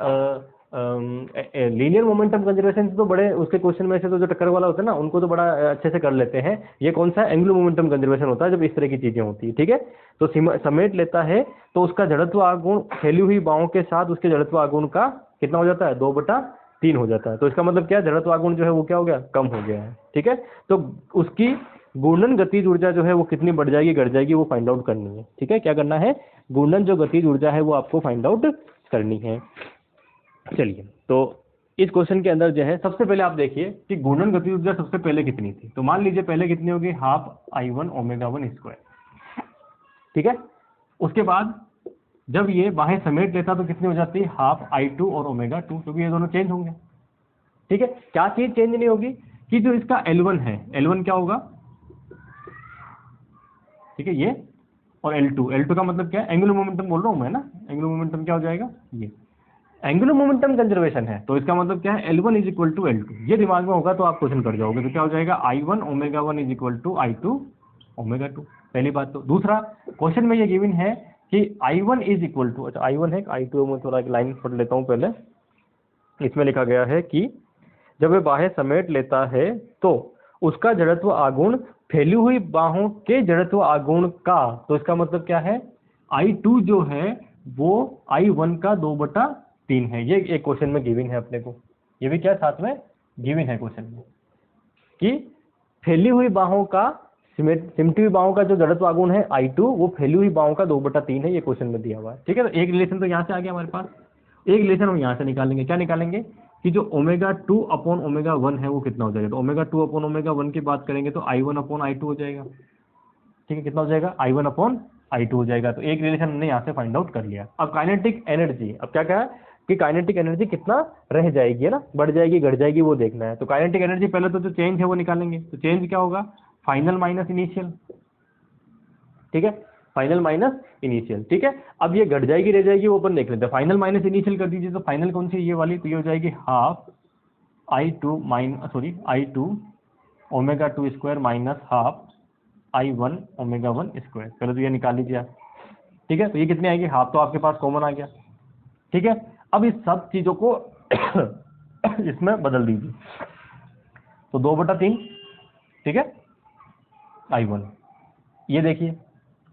लीनियर मोमेंटम कंजर्वेशन तो बड़े उसके क्वेश्चन में से तो जो टक्कर वाला होता है ना उनको तो बड़ा अच्छे से कर लेते हैं। ये कौन सा एंगुलर मोमेंटम कंजर्वेशन होता है जब इस तरह की चीजें होती है। ठीक है, तो समेट लेता है तो उसका जड़त्व आघूर्ण फैली हुई बाहों के साथ उसके जड़त्व आघूर्ण का कितना हो जाता है, 2/3 हो जाता है। तो इसका मतलब क्या, जड़त्व आघूर्ण जो है वो क्या हो गया, कम हो गया है। ठीक है, तो उसकी घूर्णन गतिज ऊर्जा जो है वो कितनी बढ़ जाएगी, घट जाएगी, वो फाइंड आउट करनी है। ठीक है, क्या करना है, घूर्णन जो गतिज ऊर्जा है वो आपको फाइंड आउट करनी है। चलिए, तो इस क्वेश्चन के अंदर जो है सबसे पहले आप देखिए कि घूर्णन गतिज ऊर्जा सबसे पहले कितनी थी। तो मान लीजिए पहले कितनी होगी, ½I1 ω1²। ठीक है, उसके बाद जब ये बाहें समेट लेता तो कितनी हो जाती है, ½ I2 और ω2, क्योंकि ये दोनों चेंज होंगे। ठीक है, क्या चीज चेंज नहीं होगी कि जो इसका L1 है, L1 क्या होगा, ठीक है, ये, और L2 का मतलब क्या है, एंगुलर मोमेंटम बोल रहा हूं मैं ना, एंगुलर मोमेंटम क्या हो जाएगा, ये एंगुलर मोमेंटम कंजर्वेशन है। तो इसका मतलब क्या है, L1 = L2, ये दिमाग में होगा तो आप क्वेश्चन कर जाओगे। तो क्या हो जाएगा, I1 ω1 = I2 ω2, पहली बात। तो दूसरा, क्वेश्चन में ये गिवन है कि I1 = अच्छा I1 है, I2 में थोड़ा एक लाइन पढ़ लेता हूं पहले। इसमें लिखा गया है कि जब वह बाहें समेट लेता है तो उसका जड़त्व आघूर्ण फैली हुई बाहों के जड़त्व आघूर्ण का, तो इसका मतलब क्या है, I2 जो है वो I1 का 2/3 है। ये एक क्वेश्चन में गिवन है अपने को, ये भी क्या साथ में गिवन है क्वेश्चन में कि फैली हुई बाहों का, सिमटी हुई बाहों का जो जड़त्व आघूर्ण है I2 वो फैली हुई बाहों का 2/3 है, ये क्वेश्चन में दिया हुआ है। ठीक है, तो एक रिलेशन तो यहाँ से आ गया हमारे पास, एक रिलेशन हम यहाँ से निकालेंगे। क्या निकालेंगे कि जो ω2/ω1 है वो कितना हो जाएगा। तो ω2/ω1 की बात करेंगे तो I1/I2 हो जाएगा। ठीक है, कितना हो जाएगा, I1/I2 हो जाएगा। तो एक रिलेशन हमने यहाँ से फाइंड आउट कर लिया। अब काइनेटिक एनर्जी, अब क्या कहा कि काइनेटिक एनर्जी कितना रह जाएगी, है ना, बढ़ जाएगी घट जाएगी, वो देखना है। तो काइनेटिक एनर्जी पहले तो जो चेंज है वो निकालेंगे। तो चेंज क्या होगा, फाइनल माइनस इनिशियल। ठीक है, फाइनल माइनस इनिशियल। ठीक है, अब ये घट जाएगी रह जाएगी वो अपन देख लेते हैं। फाइनल माइनस इनिशियल कर दीजिए। तो फाइनल कौन सी, ये वाली, तो ये हो जाएगी I2 ω2² माइनस I1 ω1²। पहले तो ये निकाल लीजिए आप। ठीक है, तो ये कितनी आएगी, हाफ तो आपके पास कॉमन आ गया। ठीक है, अब इस सब चीजों को इसमें बदल दीजिए। तो 2/3, ठीक है, I1, ये देखिए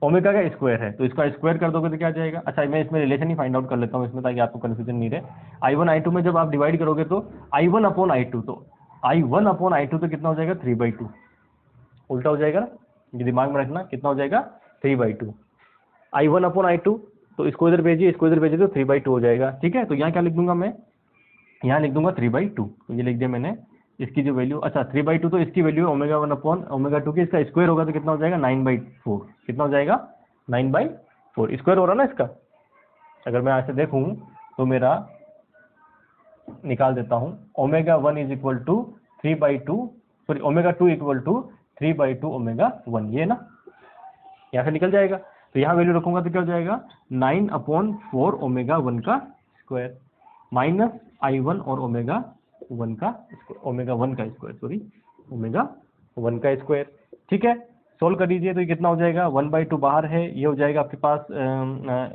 ओमेगा का स्क्वायर है, तो इसका स्क्वायर कर दोगे तो क्या आ जाएगा। अच्छा, मैं इसमें रिलेशन ही फाइंड आउट कर लेता हूँ इसमें, ताकि आपको कंफ्यूजन नहीं रहे। I1 I2 में जब आप डिवाइड करोगे तो I1/I2, तो I1/I2 तो कितना हो जाएगा, 3/2, उल्टा हो जाएगा ना, ये दिमाग में रखना, कितना हो जाएगा, 3/2। I1/I2, तो इसको इधर भेजिए, इसको इधर भेजिए, तो 3/2 हो जाएगा। ठीक है, तो यहाँ क्या लिख दूंगा मैं, यहाँ लिख दूंगा 3/2, तो ये लिख दिया मैंने। इसकी जो वैल्यू, अच्छा 3/2 तो इसकी वैल्यू ω1/ω2 की, इसका स्क्वायर होगा तो कितना हो जाएगा, 9/4। कितना हो जाएगा, 9/4 स्क्वायर हो रहा ना इसका। अगर मैं ऐसे देखूं तो मेरा निकाल देता हूं, ω1 = 3/2, सॉरी ω2 = 3/2 ω1, ये ना यहाँ से निकल जाएगा। तो यहाँ वैल्यू रखूंगा तो क्या हो जाएगा, 9/4 ω1 का स्क्वायर माइनस I1 और ω1 का स्क्वायर, सॉरी ω1 का स्क्वायर। ठीक है, सोल्व कर दीजिए तो ये कितना हो जाएगा, 1/2 बाहर है, ये हो जाएगा आपके पास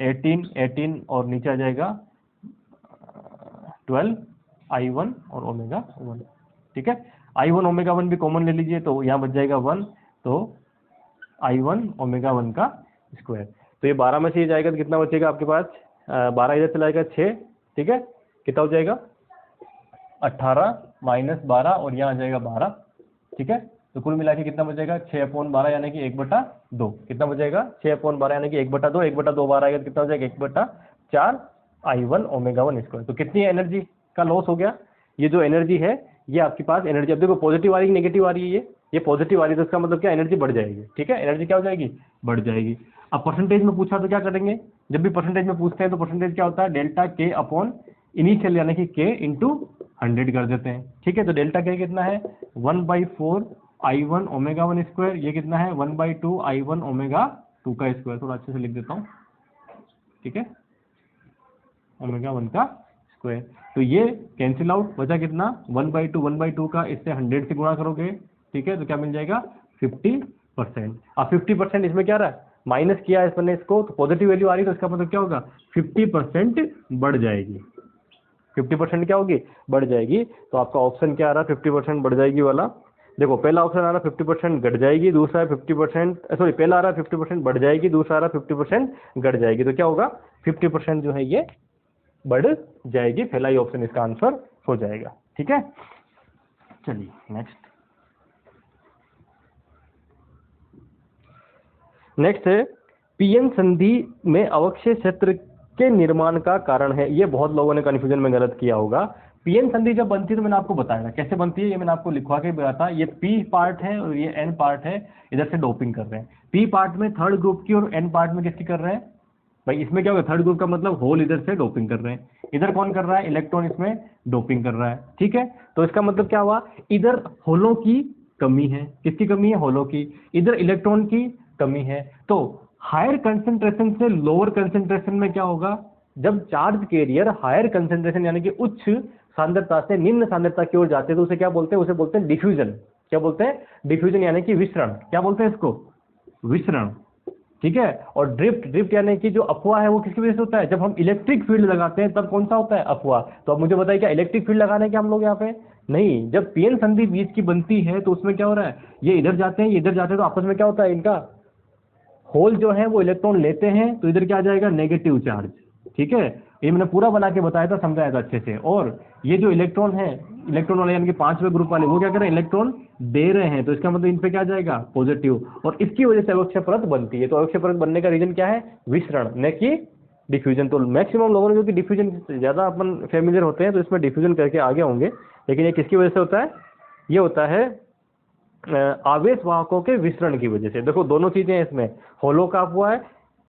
18 और नीचे आ जाएगा 12 I1 और ω1। ठीक है, I1 ω1 भी कॉमन ले लीजिए, तो यहाँ बच जाएगा 1, तो I1 ω1 का स्क्वायर। तो ये 12 में से ये जाएगा तो कितना बचेगा आपके पास, 12 इधर चला जाएगा 6। ठीक है, कितना हो जाएगा, 18 माइनस 12 और यहाँ आ जाएगा 12। ठीक है, तो कुल मिला के कितना बचेगा, 6/12 यानी कि 1/2। कितना बचेगा, 6/12 यानी कि 1/2, 1/2 बार आएगा तो कितना हो जाएगा, 1/4 I1 ω1²। तो कितनी एनर्जी का लॉस हो गया, ये जो एनर्जी है ये आपके पास एनर्जी, अब देखो पॉजिटिव आ रही है नेगेटिव आ रही है, ये पॉजिटिव आ रही है, तो इसका मतलब क्या, एनर्जी बढ़ जाएगी। ठीक है, एनर्जी क्या हो जाएगी, बढ़ जाएगी। अब परसेंटेज में पूछा तो क्या करेंगे, जब भी परसेंटेज में पूछते हैं तो परसेंटेज क्या होता है, डेल्टा K अपॉन इनिशियल यानी कि K × 100 कर देते हैं। ठीक है, तो डेल्टा K कितना है, 1/4 I1 ω1², ये कितना है, 1/2 I1 ω1²। 2 का स्क्वायर, थोड़ा अच्छे से लिख देता हूँ, ठीक है, ओमेगा 1 का स्क्वायर। तो ये कैंसिल आउट, बचा कितना 1/2, 1/2 का इससे 100 से गुणा करोगे, ठीक है, तो क्या मिल जाएगा 50%। अब 50% इसमें क्या रहा है, माइनस किया है इसने इसको, तो पॉजिटिव वैल्यू आ रही है, तो इसका मतलब क्या होगा 50% बढ़ जाएगी, 50% क्या होगी, बढ़ जाएगी। तो आपका ऑप्शन क्या आ रहा है 50% बढ़ जाएगी वाला। देखो पहला ऑप्शन आ रहा है 50% घट जाएगी, दूसरा है 50%, सॉरी पहला आ रहा है 50% बढ़ जाएगी, दूसरा आ रहा है 50% घट जाएगी। तो क्या होगा 50% जो है ये बढ़ जाएगी, पहला ही ऑप्शन इसका आंसर हो जाएगा, ठीक है। चलिए नेक्स्ट है पीएन संधि में अवक्षय क्षेत्र के निर्माण का कारण है। ये बहुत लोगों ने कंफ्यूजन में गलत किया होगा। पीएन संधि जब बनती है तो मैंने आपको बताया था कैसे बनती है, ये मैंने आपको लिखवा के बताया था। ये पी पार्ट है और ये एन पार्ट है, इधर से डोपिंग कर रहे हैं। पी पार्ट में थर्ड ग्रुप की और एन पार्ट में किसकी कर रहे हैं भाई, इसमें क्या होगा थर्ड ग्रुप का मतलब होल इधर से डोपिंग कर रहे हैं, इधर कौन कर रहा है इलेक्ट्रॉन इसमें डोपिंग कर रहा है, ठीक है। तो इसका मतलब क्या हुआ, इधर होलों की कमी है, किसकी कमी है, होलों की, इधर इलेक्ट्रॉन की कमी है। तो हायर कंसेंट्रेशन से लोअर कंसेंट्रेशन में क्या होगा, जब चार्ज कैरियर हायर कंसेंट्रेशन यानी कि उच्च सांद्रता से निम्न सांद्रता की ओर जाते हैं तो उसे क्या बोलते हैं, उसे बोलते हैं डिफ्यूजन। क्या बोलते हैं, डिफ्यूजन यानी कि विसरण। क्या बोलते हैं इसको, विसरण, ठीक है। और ड्रिफ्ट, ड्रिफ्ट यानी कि जो अफवाह है वो किसकी वजह से होता है, जब हम इलेक्ट्रिक फील्ड लगाते हैं तब कौन सा होता है, अफवाह। तो अब मुझे बताइए क्या इलेक्ट्रिक फील्ड लगाने के हम लोग यहाँ पे नहीं, जब पीएन संधि बीच की बनती है तो उसमें क्या हो रहा है, ये इधर जाते हैं ये इधर जाते हैं, तो आपस में क्या होता है, इनका होल जो है वो इलेक्ट्रॉन लेते हैं, तो इधर क्या आ जाएगा नेगेटिव चार्ज, ठीक है। ये मैंने पूरा बना के बताया था, समझाया था अच्छे से। और ये जो इलेक्ट्रॉन है, इलेक्ट्रॉन वाले यानी कि 5वें ग्रुप वाले, वो क्या कर रहे हैं, इलेक्ट्रॉन दे रहे हैं, तो इसका मतलब इन पे क्या जाएगा पॉजिटिव, और इसकी वजह से अवक्षय परत बनती है। तो अवक्षय परत बनने का रीजन क्या है, विसरण न कि डिफ्यूजन। तो मैक्सिमम लोगों ने जो कि डिफ्यूजन ज्यादा अपन फेमिलियर होते हैं तो इसमें डिफ्यूजन करके आगे होंगे, लेकिन ये किसकी वजह से होता है, ये होता है आवेश वाहकों के विसरण की वजह से। देखो दोनों चीजें हैं इसमें, होलो का अफवाह है,